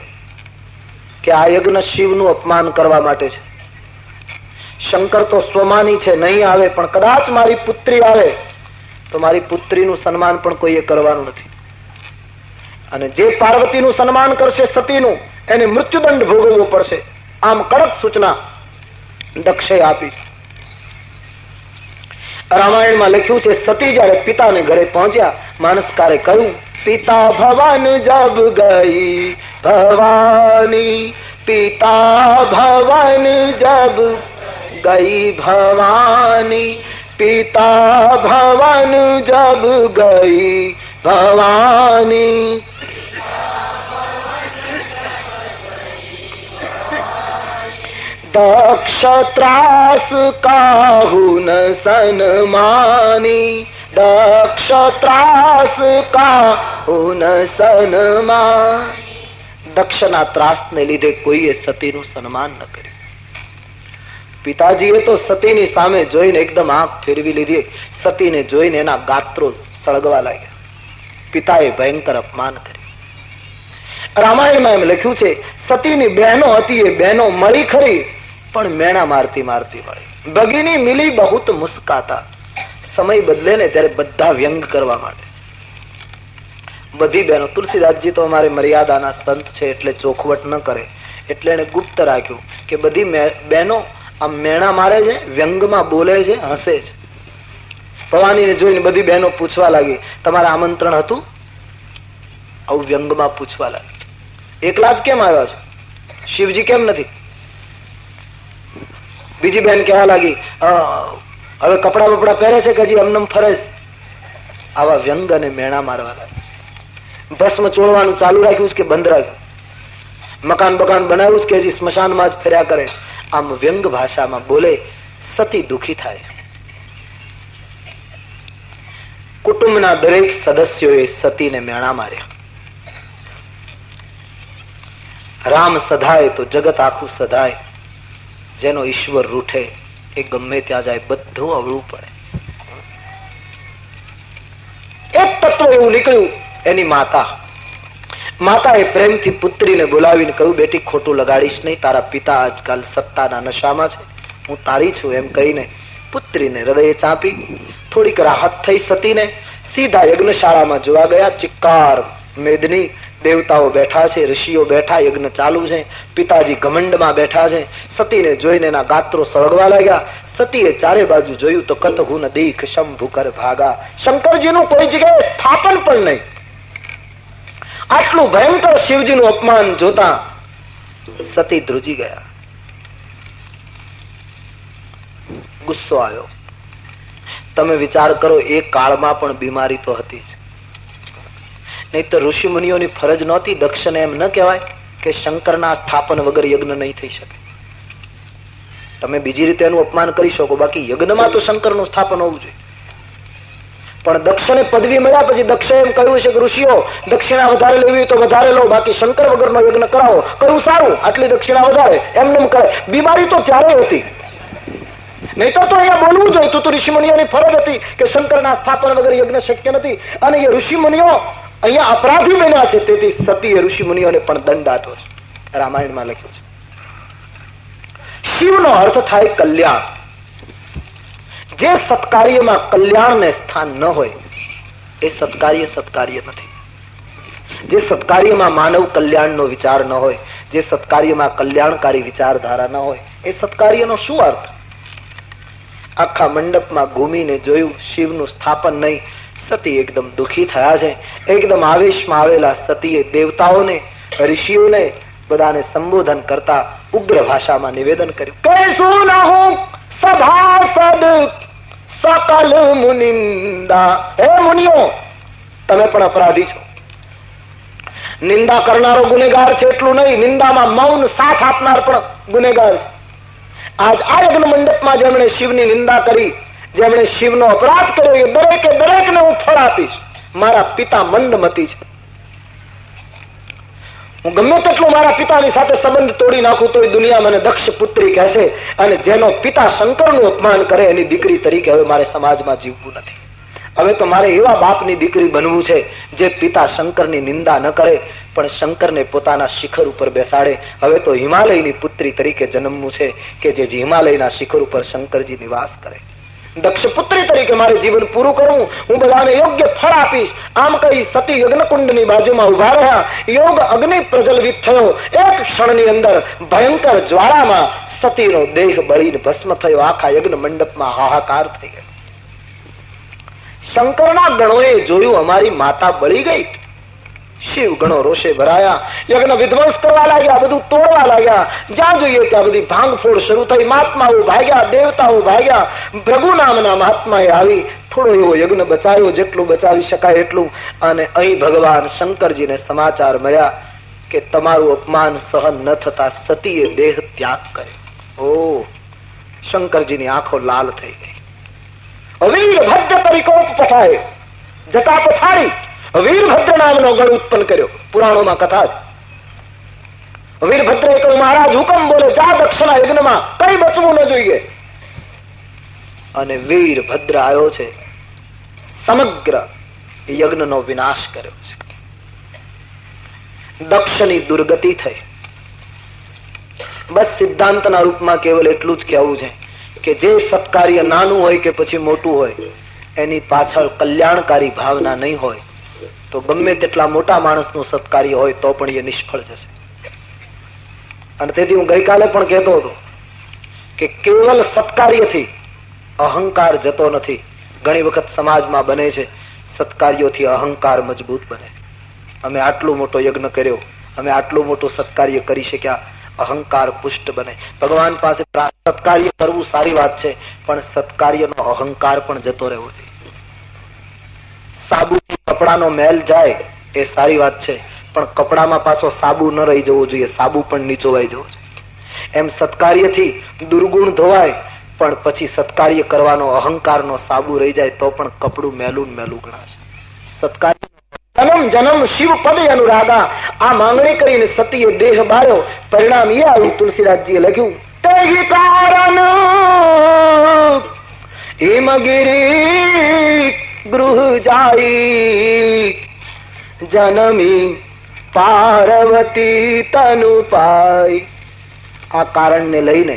કે આ યજ્ઞ શિવનું અપમાન કરવા માટે છે. શંકર તો સ્વમાની છે, નહીં આવે, પણ કદાચ મારી પુત્રી આવે તો મારી પુત્રીનું સન્માન પણ કોઈએ કરવાનું નથી. અને જે પાર્વતીનું સન્માન કરશે સતીનું, એને મૃત્યુદંડ ભોગવવો પડશે. આમ કડક સૂચના દક્ષે આપી. રામાયણમાં લખ્યું છે, સતી જયારે પિતાને ઘરે પહોંચ્યા, માનસકારે કહ્યું, પિતા ભવન જબ ગઈ ભવાની, પિતા ભવન જબ ગઈ ભવાની, પિતા ભવન જબ ગઈ ભવાની. દક્ષ ત્રાસ કાહુ ન સન્માની, દક્ષ ત્રાસ કાહુ ન સન્માન. દક્ષના ત્રાસને લીધે કોઈએ સતીનું સન્માન ન કર્યું. પિતાજીએ તો સતીની સામે જોઈને એકદમ આંખ ફેરવી લીધી. સતીને જોઈને એના ગાત્રો સળગવા લાગ્યા. પિતાએ ભયંકર અપમાન કર્યું. રામાયણમાં એમ લખ્યું છે, સતીની બહેનો હતી, એ બહેનો મળી ખરી, પણ મેણા મારતી મારતી મળી. ભગીની મિલી બહુત મુસ્કાતા. સમય બદલે ને ત્યારે બધા વ્યંગ કરવા માટે. બધી બહેનો, તુલસીદાસજી તો અમારે મર્યાદાના સંત છે એટલે ચોખવટ ન કરે, એટલે એને ગુપ્ત રાખ્યું કે બધી બહેનો આમ મેણા મારે છે, વ્યંગમાં બોલે છે, હસે છે. ભવાનીને જોઈને બધી બહેનો પૂછવા લાગી, તમારે આમંત્રણ હતું? આવું વ્યંગમાં પૂછવા લાગી. એકલા જ કેમ આવ્યા છો? શિવજી કેમ નથી? બીજી બહેન કહેવા લાગી, હવે કપડા બપડા પહેરે છે કે હજી અમનમ ફરે છે? આવા વ્યંગ અને મેણા મારવા લાગી. ભસ્મ ચોળવાનું ચાલુ રાખ્યું કે બંધ રાખ્યું? મકાન બકાન બનાવ્યું કે હજી સ્મશાનમાં જ ફર્યા કરે? આમ વ્યંગ ભાષામાં બોલે. સતી દુખી થાય. કુટુંબના દરેક સદસ્યોએ સતીને મેણા માર્યા. રામ સધાય તો જગત આખું સધાય. જેનો ઈશ્વર રૂઠે એ ગમે ત્યાં જાય, બધું અવળું પડે. એક તત્વ એવું નીકળ્યું, એની માતાએ પ્રેમથી પુત્રીને બોલાવીને કહ્યું, બેટી ખોટું લગાડીશ નહીં, તારા પિતા આજકાલ સત્તાના નશામાં છે, હું તારી છું એમ કહીને પુત્રીને હૃદય ચાંપી. થોડીક રાહત થઈ સતીને. સીધા યજ્ઞશાળામાં જોવા ગયા. ચિક્કાર મેદની દેવતાઓ બેઠા છે, ઋષિઓ બેઠા, યજ્ઞ ચાલુ છે. પિતાજી ઘમંડમાં બેઠા છે. સતીને જોઈને એના ગાત્રો સળગવા લાગ્યા. સતીએ ચારે બાજુ જોયું તો કતહુ ન દીખ શંભુકર ભાગા. શંકરજીનું કોઈ જગ્યાએ સ્થાપન પણ નહીં. આટલું ભયંકર શિવજીનું અપમાન જોતા સતી ધ્રુજી ગયા. ગુસ્સો આવ્યો. તમે વિચાર કરો, એ કાળમાં પણ બીમારી તો હતી જ. નહીં તો ઋષિ મુનિઓની ફરજ નહોતી દક્ષને એમ ન કહેવાય કે શંકરના સ્થાપન વગર યજ્ઞ નહીં થઈ શકે? તમે બીજી રીતે એનું અપમાન કરી શકો, બાકી યજ્ઞમાં તો શંકરનું સ્થાપન હોવું જોઈએ. પણ દક્ષને પદવી મળ્યા પછી દક્ષે એમ કહ્યું છે કે ઋષિઓ, દક્ષિણા વધારે લેવી તો વધારે લો, બાકી શંકર વગરનો યજ્ઞ કરાવો. કહ્યું સારું, આટલી દક્ષિણા વધારે. એમને કરે. બીમારી તો ત્યારે હતી, નહીં તો અહીંયા બોલવું જોઈએ. તો ઋષિમુનિઓની ફરજ હતી કે શંકરના સ્થાપન વગર યજ્ઞ શક્ય નથી. અને એ ઋષિમુનિઓ અહીંયા અપરાધી બન્યા છે, તેથી સતીએ ઋષિમુનિઓને પણ દંડ આપ્યો છે. રામાયણમાં લખ્યું છે. શિવનો અર્થ થાય કલ્યાણ. જે સત્કાર્યમાં કલ્યાણને સ્થાન ન હોય એ સત્કાર્ય નથી. જે સત્કાર્યમાં માનવ કલ્યાણનો વિચાર ન હોય, જે સત્કાર્યમાં કલ્યાણકારી વિચારધારા ન હોય, એ સત્કાર્યનો શું અર્થ? આખા મંડપમાં ઘૂમીને જોયું, શિવનું સ્થાપન નહીં. સતી એકદમ દુખી થયા છે. એકદમ આવેશમાં આવેલા સતીએ દેવતાઓને, ઋષિઓને બધાને સંબોધન કરતા ઉગ્ર ભાષામાં નિવેદન કર્યું. કૈસું ના હું સભાસદ સકલ મુનિંદા. હે મુનિઓ, તમે પણ અપરાધી છો. નિંદા કરનારો ગુનેગાર છે એટલું નહીં, નિંદામાં મૌન સાથ આપનાર પણ ગુનેગાર છે. આજ આ યજ્ઞ મંડપમાં જેમણે શિવની નિંદા કરી, જેમણે શિવનો અપરાધ કર્યો, એ દરેકને હું ફળ આપીશ. મારા પિતા મંદમતી છે. હું ગમે તેટલું મારા પિતાની સાથે સંબંધ તોડી નાખું તો એ દુનિયા મને દક્ષ પુત્રી કહેશે. અને જેનો પિતા શંકરનું અપમાન કરે એની દીકરી તરીકે હવે મારે સમાજમાં જીવવું નથી. હવે તો મારે એવા બાપની દીકરી બનવું છે જે પિતા શંકરની નિંદા ન કરે, પણ શંકરને પોતાના શિખર ઉપર બેસાડે. હવે તો હિમાલયની પુત્રી તરીકે જન્મવું છે કે જે હિમાલયના શિખર ઉપર શંકરજી નિવાસ કરે. દક્ષ પુત્રી તરીકે મારે જીવન પૂરું કરવું. હું બધાને યોગ્ય ફળ આપીશ. આમ કહી સતી યજ્ઞકુંડની બાજુમાં ઉભા રહ્યા. યોગ અગ્નિ પ્રજ્વલિત થયો. એક ક્ષણની અંદર ભયંકર જ્વાળામાં સતીનો દેહ બળીને ભસ્મ થયો. આખા યજ્ઞ મંડપમાં હાહાકાર થઈ ગયો. શંકરના ગણોએ જોયું, અમારી માતા બળી ગઈ. શિવ ગણો રોષે ભરાયા. યજ્ઞ વિધ્વંસ કરવા લાગ્યા, બધું તોડવા લાગ્યા. જ્યાં જોઈએ ત્યાં બધી ભાંગફોડ શરૂ થઈ. મહાત્માઓ ભાગ્યા, દેવતાઓ ભાગ્યા. ભૃગુ નામના મહાત્માએ આવી થોડો એવો યજ્ઞ બચાવ્યો, જેટલું બચાવી શકાય એટલું. અને અહીં ભગવાન શંકરજીને સમાચાર મળ્યા કે તમારું અપમાન સહન ન થતા સતીએ દેહ ત્યાગ કર્યો. ઓ, શંકરજીની આંખો લાલ થઈ ગઈ. વીરભદ્ર પરિકોપ પઠાય. જટા પછાડી વીરભદ્ર નામનો ગણ ઉત્પન્ન કર્યો. પુરાણોમાં કથા છે. વીરભદ્રે કહ્યું, મહારાજ હુકમ બોલે, જા દક્ષના યજ્ઞમાં, કઈ બચવું ન જોઈએ. અને વીરભદ્ર આવ્યો છે, સમગ્ર યજ્ઞનો વિનાશ કર્યો છે. દક્ષની દુર્ગતિ થઈ. બસ સિદ્ધાંતના રૂપમાં કેવલ એટલું જ કહેવું છે કે જે સત્કાર્ય નાનું હોય કે પછી મોટું હોય એની પાછળ કલ્યાણકારી ભાવના નહીં હોય તો ગમે તેટલા મોટા માણસનું સત્કાર્ય હોય તો પણ એ નિષ્ફળ જશે. અને તેથી હું ગઈકાલે પણ કહેતો હતો કે કેવલ સત્કાર્યથી અહંકાર જતો નથી. ઘણી વખત સમાજમાં બને છે સત્કાર્યોથી અહંકાર મજબૂત બને. અમે આટલો મોટો યજ્ઞ કર્યો, અમે આટલું મોટું સત્કાર્ય કરી શક્યા, અહંકાર પુષ્ટ બને. ભગવાન પાસે સત્કાર્ય કરવું સારી વાત છે, પણ સત્કાર્યનો અહંકાર પણ જતો રહેવો જોઈએ. સાબુથી કપડાનો મેલ જાય એ સારી વાત છે, પણ કપડામાં પાછો સાબુ ન રહી જવો જોઈએ, સાબુ પણ નીચોવાઈ જવો જોઈએ. એમ સત્કાર્યથી દુર્ગુણ ધોવાય, પણ પછી સત્કાર્ય કરવાનો અહંકારનો સાબુ રહી જાય તો પણ કપડું મેલું મેલું ગણાશે. સત્કાર્ય જન્મ જન્મ શિવ પદે અનુરાગા, આ માંગણી કરીને સતીએ દેહ બાળ્યો. પરિણામ એ આવ્યું, તુલસીદાસજીએ લખ્યું, તે કારણ હિમગિરી ગૃહ જાય, જનમી પાર્વતી તનુ પાય. આ કારણને લઈને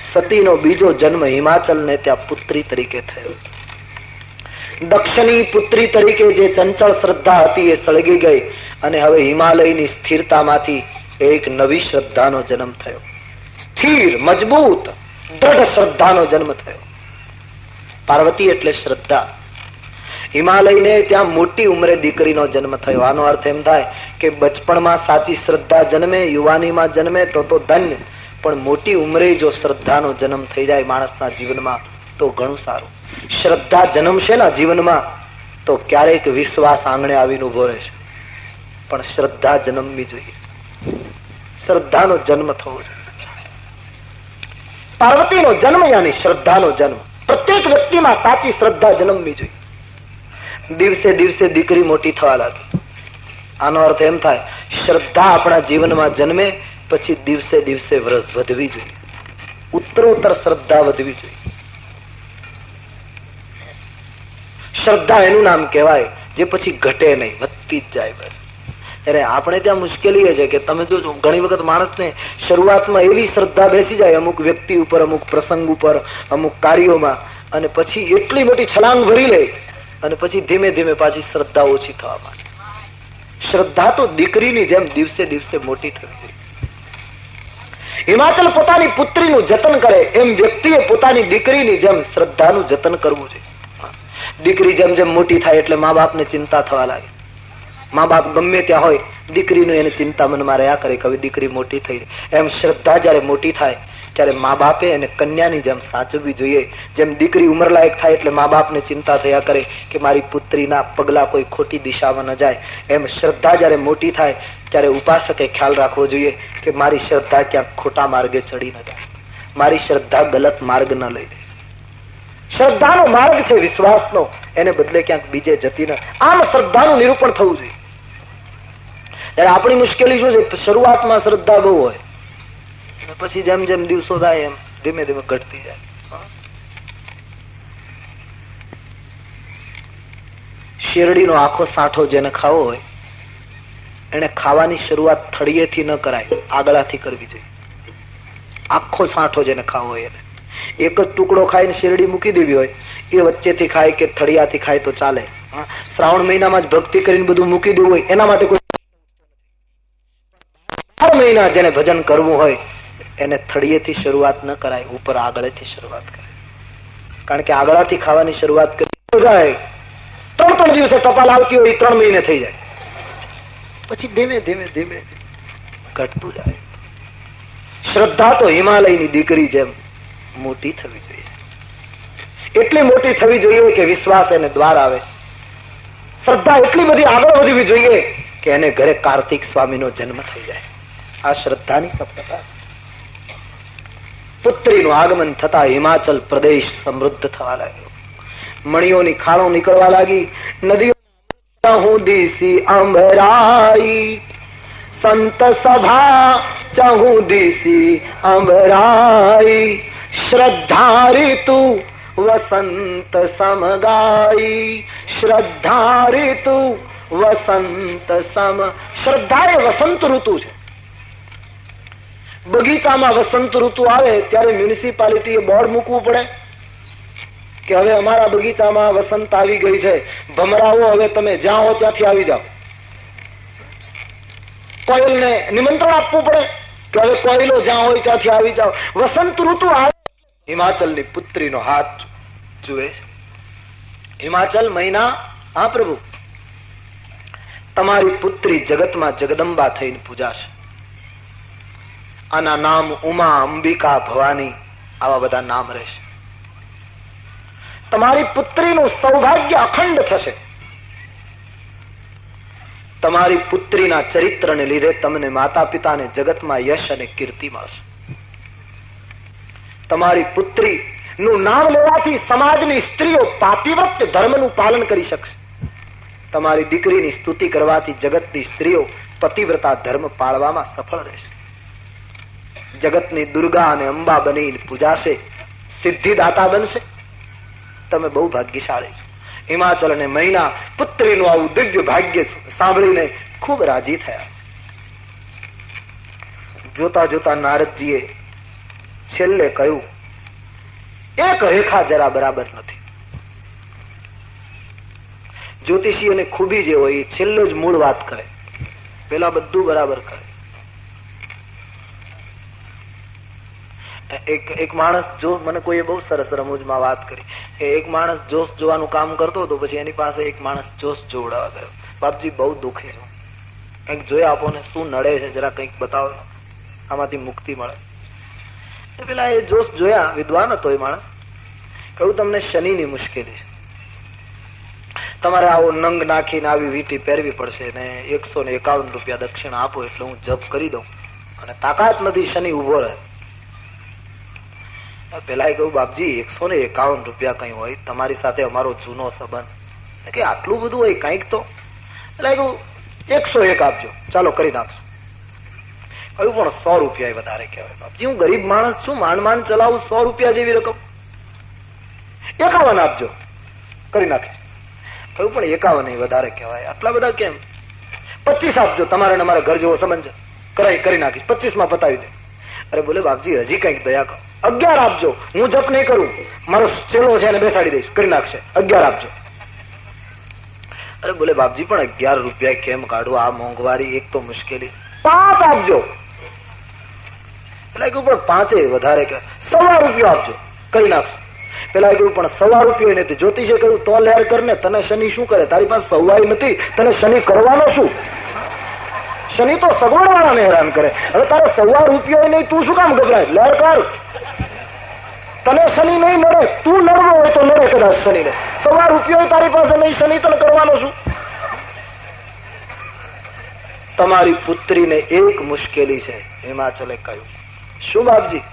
સતીનો બીજો જન્મ હિમાચલ ને ત્યાં પુત્રી તરીકે થયો. દક્ષની પુત્રી તરીકે જે ચંચળ શ્રદ્ધા હતી એ સળગી ગઈ અને હવે હિમાલયની સ્થિરતામાંથી એક નવી શ્રદ્ધાનો જન્મ થયો. સ્થિર, મજબૂત, દ્રઢ શ્રદ્ધાનો જન્મ થયો. પાર્વતી એટલે શ્રદ્ધા. હિમાલયને ત્યાં મોટી ઉંમરે દીકરીનો જન્મ થયો. આનો અર્થ એમ થાય કે બચપણમાં સાચી શ્રદ્ધા જન્મે, યુવાનીમાં જન્મે તો ધન્ય, પણ મોટી ઉંમરે જો શ્રદ્ધાનો જન્મ થઈ જાય માણસના જીવનમાં તો ઘણું સારું. શ્રદ્ધા જન્મશે ના જીવનમાં તો ક્યારેક વિશ્વાસ આંગણે આવીને ઉભો રહેશે, પણ શ્રદ્ધા જન્મવી જોઈએ. શ્રદ્ધાનો જન્મ થવો જોઈએ. પાર્વતીનો જન્મ યાની શ્રદ્ધાનો જન્મ. પ્રત્યેક વ્યક્તિમાં સાચી શ્રદ્ધા જન્મવી જોઈએ. દિવસે દિવસે દીકરી મોટી થવા લાગી. આનો અર્થ એમ થાય શ્રદ્ધા આપણા જીવનમાં જન્મે પછી દિવસે દિવસે વધવી જોઈએ. ઉત્તરોત્તર શ્રદ્ધા વધવી જોઈએ. શ્રદ્ધા એનું નામ કહેવાય જે પછી ઘટે નહીં, વધતી જ જાય. બસ ત્યારે આપણે ત્યાં મુશ્કેલી એ છે કે તમે જો ઘણી વખત માણસને શરૂઆતમાં એવી શ્રદ્ધા બેસી જાય અમુક વ્યક્તિ ઉપર, અમુક પ્રસંગ ઉપર, અમુક કાર્યોમાં, અને પછી એટલી મોટી છલાંગ ભરી લે અને પછી ધીમે ધીમે પાછી શ્રદ્ધા ઓછી થવા માંડે. શ્રદ્ધા તો દીકરીની જેમ દિવસે દિવસે મોટી થવી જોઈએ. હિમાચલ પોતાની પુત્રીનું જતન કરે એમ વ્યક્તિએ પોતાની દીકરીની જેમ શ્રદ્ધાનું જતન કરવું જોઈએ. દીકરી જેમ જેમ મોટી થાય એટલે મા બાપને ચિંતા થવા લાગે. મા બાપ ગમે ત્યાં હોય દીકરીનું એને ચિંતા મનમાં રહ્યા કરે કે હવે દીકરી મોટી થઈ. એમ શ્રદ્ધા જયારે મોટી થાય ત્યારે મા બાપે એને કન્યાની જેમ સાચવવી જોઈએ. જેમ દીકરી ઉંમરલાયક થાય એટલે મા બાપને ચિંતા થયા કરે કે મારી પુત્રીના પગલા કોઈ ખોટી દિશામાં ન જાય. એમ શ્રદ્ધા જયારે મોટી થાય ત્યારે ઉપાસકે ખ્યાલ રાખવો જોઈએ કે મારી શ્રદ્ધા ક્યાંક ખોટા માર્ગે ચડી ન જાય, મારી શ્રદ્ધા ગલત માર્ગ ન લઈ લે. શ્રદ્ધાનો માર્ગ છે વિશ્વાસનો, એને બદલે ક્યાંક બીજે જતી ન. આમ શ્રદ્ધાનું નિરૂપણ થવું જોઈએ. ત્યારે આપણી મુશ્કેલી શું છે, શરૂઆતમાં શ્રદ્ધા બહુ હોય, પછી જેમ જેમ દિવસો થાય એમ ધીમે ધીમે ઘટતી જાય. શેરડીનો આખો સાંઠો જેને ખાવો હોય એને ખાવાની શરૂઆત થળીએથી ન કરાય, આગળથી કરવી જોઈએ. આખો સાંઠો જેને ખાવો હોય એને એક જ ટુકડો ખાઈને શેરડી મૂકી દેવી હોય, એ વચ્ચેથી ખાય કે થળિયાથી ખાય તો ચાલે. શ્રાવણ મહિનામાં જ ભક્તિ કરીને બધું મૂકી દેવું હોય એના માટે કોઈ 12 મહિના જેને ભજન કરવું હોય એને થળિયેથી શરૂઆત ન કરાય, ઉપર આગળથી શરૂઆત કરાય. કારણ કે આગળથી ખાવાની શરૂઆત કરી જાય 3 દિવસે ટપાલ આવતી હોય 3 મહિને થઈ જાય, પછી ધીમે ધીમે ધીમે ઘટતું જાય. શ્રદ્ધા તો હિમાલયની દીકરી જેમ મોટી થવી જોઈએ. એટલી મોટી થવી જોઈએ કે વિશ્વાસ એને દ્વાર આવે. શ્રદ્ધા એટલી બધી આગળ વધવી જોઈએ કે એને ઘરે કાર્તિક સ્વામીનો જન્મ થઈ જાય. આ શ્રદ્ધાની સફળતા. પુત્રીનું આગમન થતા હિમાચલ પ્રદેશ સમૃદ્ધ થવા લાગ્યો. મણીઓની ખાણો નીકળવા લાગી, નદીઓ ચહુદીસી અંબરાઈ, સંત સભા ચહુદીસી અંબરાઈ, શ્રદ્ધા ઋતુ વસંત સમગાઈ, શ્રદ્ધા ઋતુ વસંત સમ. શ્રદ્ધા એ વસંત ઋતુ છે. બગીચામાં વસંત ઋતુ આવે ત્યારે મ્યુનિસિપાલિટીએ બોર્ડ મૂકવું પડે કે હવે અમારા બગીચામાં વસંત આવી ગઈ છે, ભમરાઓ હવે તમે જ્યાં હો ત્યાંથી આવી જાઓ. કોયલને નિમંત્રણ આપવું પડે કે હવે કોયલો જ્યાં હોય ત્યાંથી આવી જાઓ. વસંત ઋતુ આવે હિમાચલની પુત્રીનો હાથ જુએ. હિમાચલ મહિના, હા પ્રભુ, તમારી પુત્રી જગતમાં જગદંબા થઈને પૂજાશે. આના નામ ઉમા, અંબિકા, ભવાની આવા બધા નામ રહેશે. તમારી પુત્રીનું સૌભાગ્ય અખંડ થશે. તમારી પુત્રીના ચરિત્રને લીધે તમને માતા પિતાને જગતમાં યશ અને કીર્તિ મળશે. તમારી પુત્રી નું નામ લેવાથી સમાજની સ્ત્રીઓ પાતિવ્રત ધર્મનું પાલન કરી શકશે. તમારી દીકરીની સ્તુતિ કરવાથી જગતની સ્ત્રીઓ પતિવ્રતા ધર્મ પાળવામાં સફળ રહેશે. જગતની દુર્ગા અને અંબા બની પૂજાશે, સિદ્ધિદાતા બનશે. તમે બહુ ભાગ્યશાળી છો. હિમાચલ અને મહિના પુત્રીનું આવું દિવ્ય ભાગ્ય સાંભળીને ખૂબ રાજી થયા. જોતા જોતા નારદજીએ છેલ્લે કહ્યું, એક રેખા જરા બરાબર નથી. જ્યોતિષીઓને ખૂબી જે હોય એ છેલ્લે જ મૂળ વાત કરે, પેલા બધું બરાબર કરે. એક માણસ જો, મને કોઈએ બહુ સરસ રમૂજમાં વાત કરી, એક માણસ જોશ જોવાનું કામ કરતો હતો, પછી એની પાસે એક માણસ જોશ જોવડાવવા ગયો. બાપજી બહુ દુઃખી છું, કંઈક જોઈ આપો ને, શું નડે છે જરા કંઈક બતાવો, આમાંથી મુક્તિ મળે. પેલા એ જોશ જોયા, વિદ્વાન હતો એ માણસ. કહ્યું તમને શનિની મુશ્કેલી છે, તમારે આવો નંગ નાખીને આવી વીંટી પહેરવી પડશે ને 151 રૂપિયા દક્ષિણા આપો એટલે હું જપ કરી દઉં, અને તાકાત નથી શનિ ઉભો રહે. પેલા કહ્યું બાપજી 151 રૂપિયા કઈ હોય, તમારી સાથે અમારો જૂનો સંબંધ, કે આટલું બધું હોય કઈક તો. એટલે કહ્યું 101 આપજો, ચાલો કરી નાખશું. કહ્યું પણ 100 રૂપિયા વધારે કહેવાય બાપજી, હું ગરીબ માણસ છું, માંડ માંડ ચલાવું, 100 રૂપિયા જેવી રકમ. 51 આપજો, કરી નાખે. કહ્યું પણ 51 વધારે કહેવાય, આટલા બધા કેમ? 25 આપજો, તમારે અમારા ઘર જેવો સંબંધ છે, કરી નાખીશ, 25 માં પતાવી દે. અરે બોલે બાપજી હજી કઈક દયા કરો. 11 આપજો, હું જપ નહીં કરું, મારો ચેલો છે એને બેસાડી દઈશ, કરી નાખશે. 11 આપજો. અરે બોલે બાપજી પણ 11 રૂપિયા કેમ કાઢવું, આ મોંઘવારી એક તો મુશ્કેલી. 5 આપજો. પેલા કહ્યું પણ 5 વધારે કે 1.25 રૂપિયા આપજો, કરી નાખશે. પેલા કહ્યું પણ 1.25 રૂપિયા નથી. જ્યોતિષે કહ્યું તો લેર કર ને, તને શનિ શું કરે, તારી પાસે 1.25 નથી, તને શનિ કરવાનો શું? શનિ તો સગવડ વાળાને હેરાન કરે. હવે તારે 1.25 રૂપિયા નહીં, તું શું કામ ગભરાય? લેર કર. તને શનિ નહીં નડે, તું નડવો હોય તો નડે કદાચ શનિ ને. 1.25 રૂપિયા તારી પાસે નહીં, શનિ તને કરવાનો શું? તમારી પુત્રીને એક મુશ્કેલી છે. હિમાચલે કહ્યું શું બાપજી?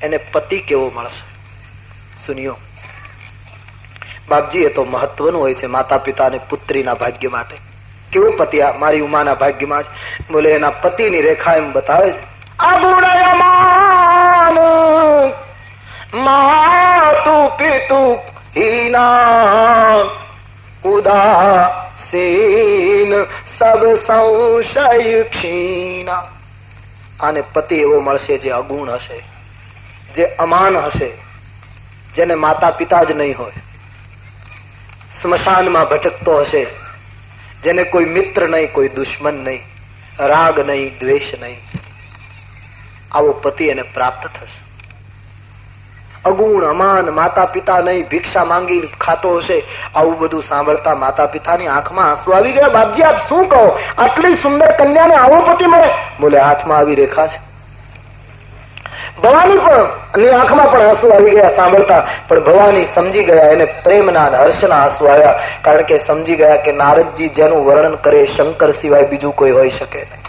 એને પતિ કેવો મળશે? સુનિયો બાપજી, એ તો મહત્વનું હોય છે માતા પિતા અને પુત્રીના ભાગ્ય માટે. કેવો પતિ? મારી ઉમાના ભાગ્યમાં જ. બોલે એના પતિની રેખા એમ બતાવે છે, અગુણયમાન માતુ પિતુ હીના ઉદાસીન સબ સંશય ક્ષીણા. આને પતિ એવો મળશે જે અગુણ હશે, જે અમાન હશે, જેને માતા પિતા જ નહીં હોય, સ્મશાનમાં ભટકતો હશે, જેને કોઈ મિત્ર નહીં, કોઈ દુશ્મન નહીં, રાગ નહીં, દ્વેષ નહીં. આવો પતિ એને પ્રાપ્ત થશે. અગુણ, અમાન, માતા પિતા નહીં, ભિક્ષા માંગી ખાતો હશે. આવું બધું સાંભળતા માતા પિતાની આંખમાં આંસુ આવી ગયા. બાપજી આપ શું કહો, આટલી સુંદર કન્યાને આવો પતિ મળે? બોલે હાથમાં આવી રેખા છે. ભવાની પણ આંખમાં પણ આંસુ આવી ગયા સાંભળતા. પણ ભવાની સમજી ગયા, એને પ્રેમના હર્ષના આંસુ આવ્યા. કારણ કે સમજી ગયા કે નારદજી જેનું વર્ણન કરે શંકર સિવાય બીજું કોઈ હોઈ શકે નહીં.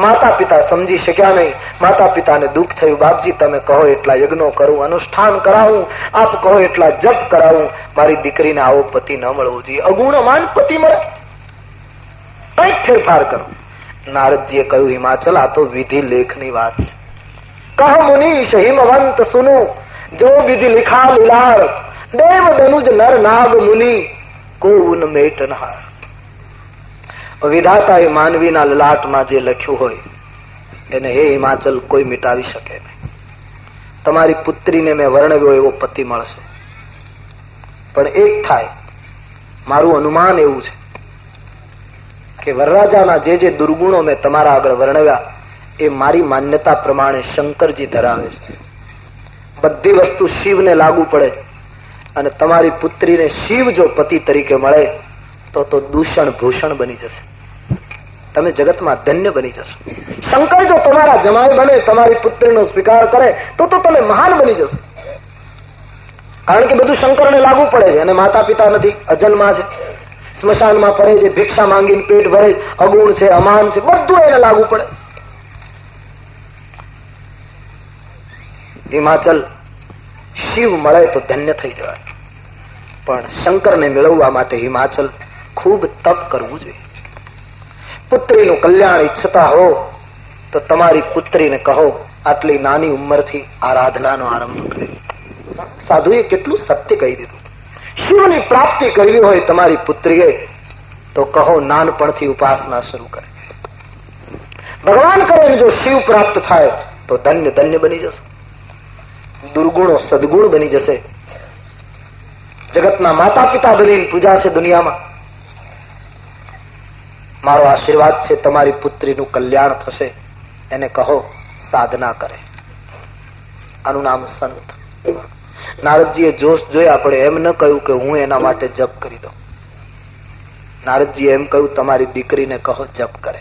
માતા પિતા સમજી શક્યા નહીં. માતા પિતાને દુઃખ થયું. બાપજી તમે કહો એટલા યજ્ઞો કરું, અનુષ્ઠાન કરાવું, આપ કહો એટલા જપ કરાવું, મારી દીકરીને આવો પતિ ન મળવો જોઈએ. અગુણમાન પતિ મળે, કઈક ફેરફાર કરો. નારદજીએ કહ્યું હિમાચલ, આ તો વિધિ લેખની વાત છે. કહ મુનીશ હિમવંત સુનુ, જો વિધિ લિખા લીલાર, દેવ દનુજ નર નાગ મુનિ કો ઉન મેટનહાર. વિધાતા એ માનવીના લલાટમાં જે લખ્યું હોય એને હે હિમાચલ કોઈ મિટાવી શકે નહીં. તમારી પુત્રીને મેં વર્ણવ્યો એવો પતિ મળશે, પણ એક થાય, મારું અનુમાન એવું છે કે વરરાજાના જે દુર્ગુણો મેં તમારા આગળ વર્ણવ્યા એ મારી માન્યતા પ્રમાણે શંકરજી ધરાવે છે. બધી વસ્તુ શિવને લાગુ પડે છે, અને તમારી પુત્રીને શિવ જો પતિ તરીકે મળે તો દૂષણ ભૂષણ બની જશે. તમે જગતમાં ધન્ય બની જશો. શંકર જો તમારા જમાઈ બને, તમારી પુત્રીનો સ્વીકાર કરે તો તમે મહાન બની જશો. કારણ કે બધું શંકરને લાગુ પડે છે, અને માતા પિતા નથી, અજન્મા છે, સ્મશાનમાં પડે છે, ભિક્ષા માંગીને પેટ ભરે, અગુણ છે, અમાન છે, બધું એને લાગુ પડે. હિમાચલ શિવ મળે તો ધન્ય થઈ જવાય, પણ શંકરને મેળવવા માટે હિમાચલ ખૂબ તપ કરવું જોઈએ. પુત્રીનું કલ્યાણ ઈચ્છતા હો તો તમારી પુત્રીને કહો આટલી નાની ઉંમરથી આરાધનાનો આરંભ કરે. સાધુએ કેટલું સત્ય કહી દીધું. શિવની પ્રાપ્તિ કરવી હોય તમારી પુત્રીએ તો કહો નાનપણથી ઉપાસના શરૂ કરે. ભગવાન કરે જો શિવ પ્રાપ્ત થાય તો ધન્ય ધન્ય બની જશે. દુર્ગુણો સદગુણ બની જશે. જગતના માતા પિતા બની પૂજા છે દુનિયામાં. મારો આશીર્વાદ છે, તમારી પુત્રીનું કલ્યાણ થશે. એને કહો સાધના કરે. આનું નામ સંત. નારદજીએ જોશ જોયા, પણ એમ ન કહ્યું કે હું એના માટે જપ કરી દઉં. નારદજીએ એમ કહ્યું તમારી દીકરીને કહો જપ કરે.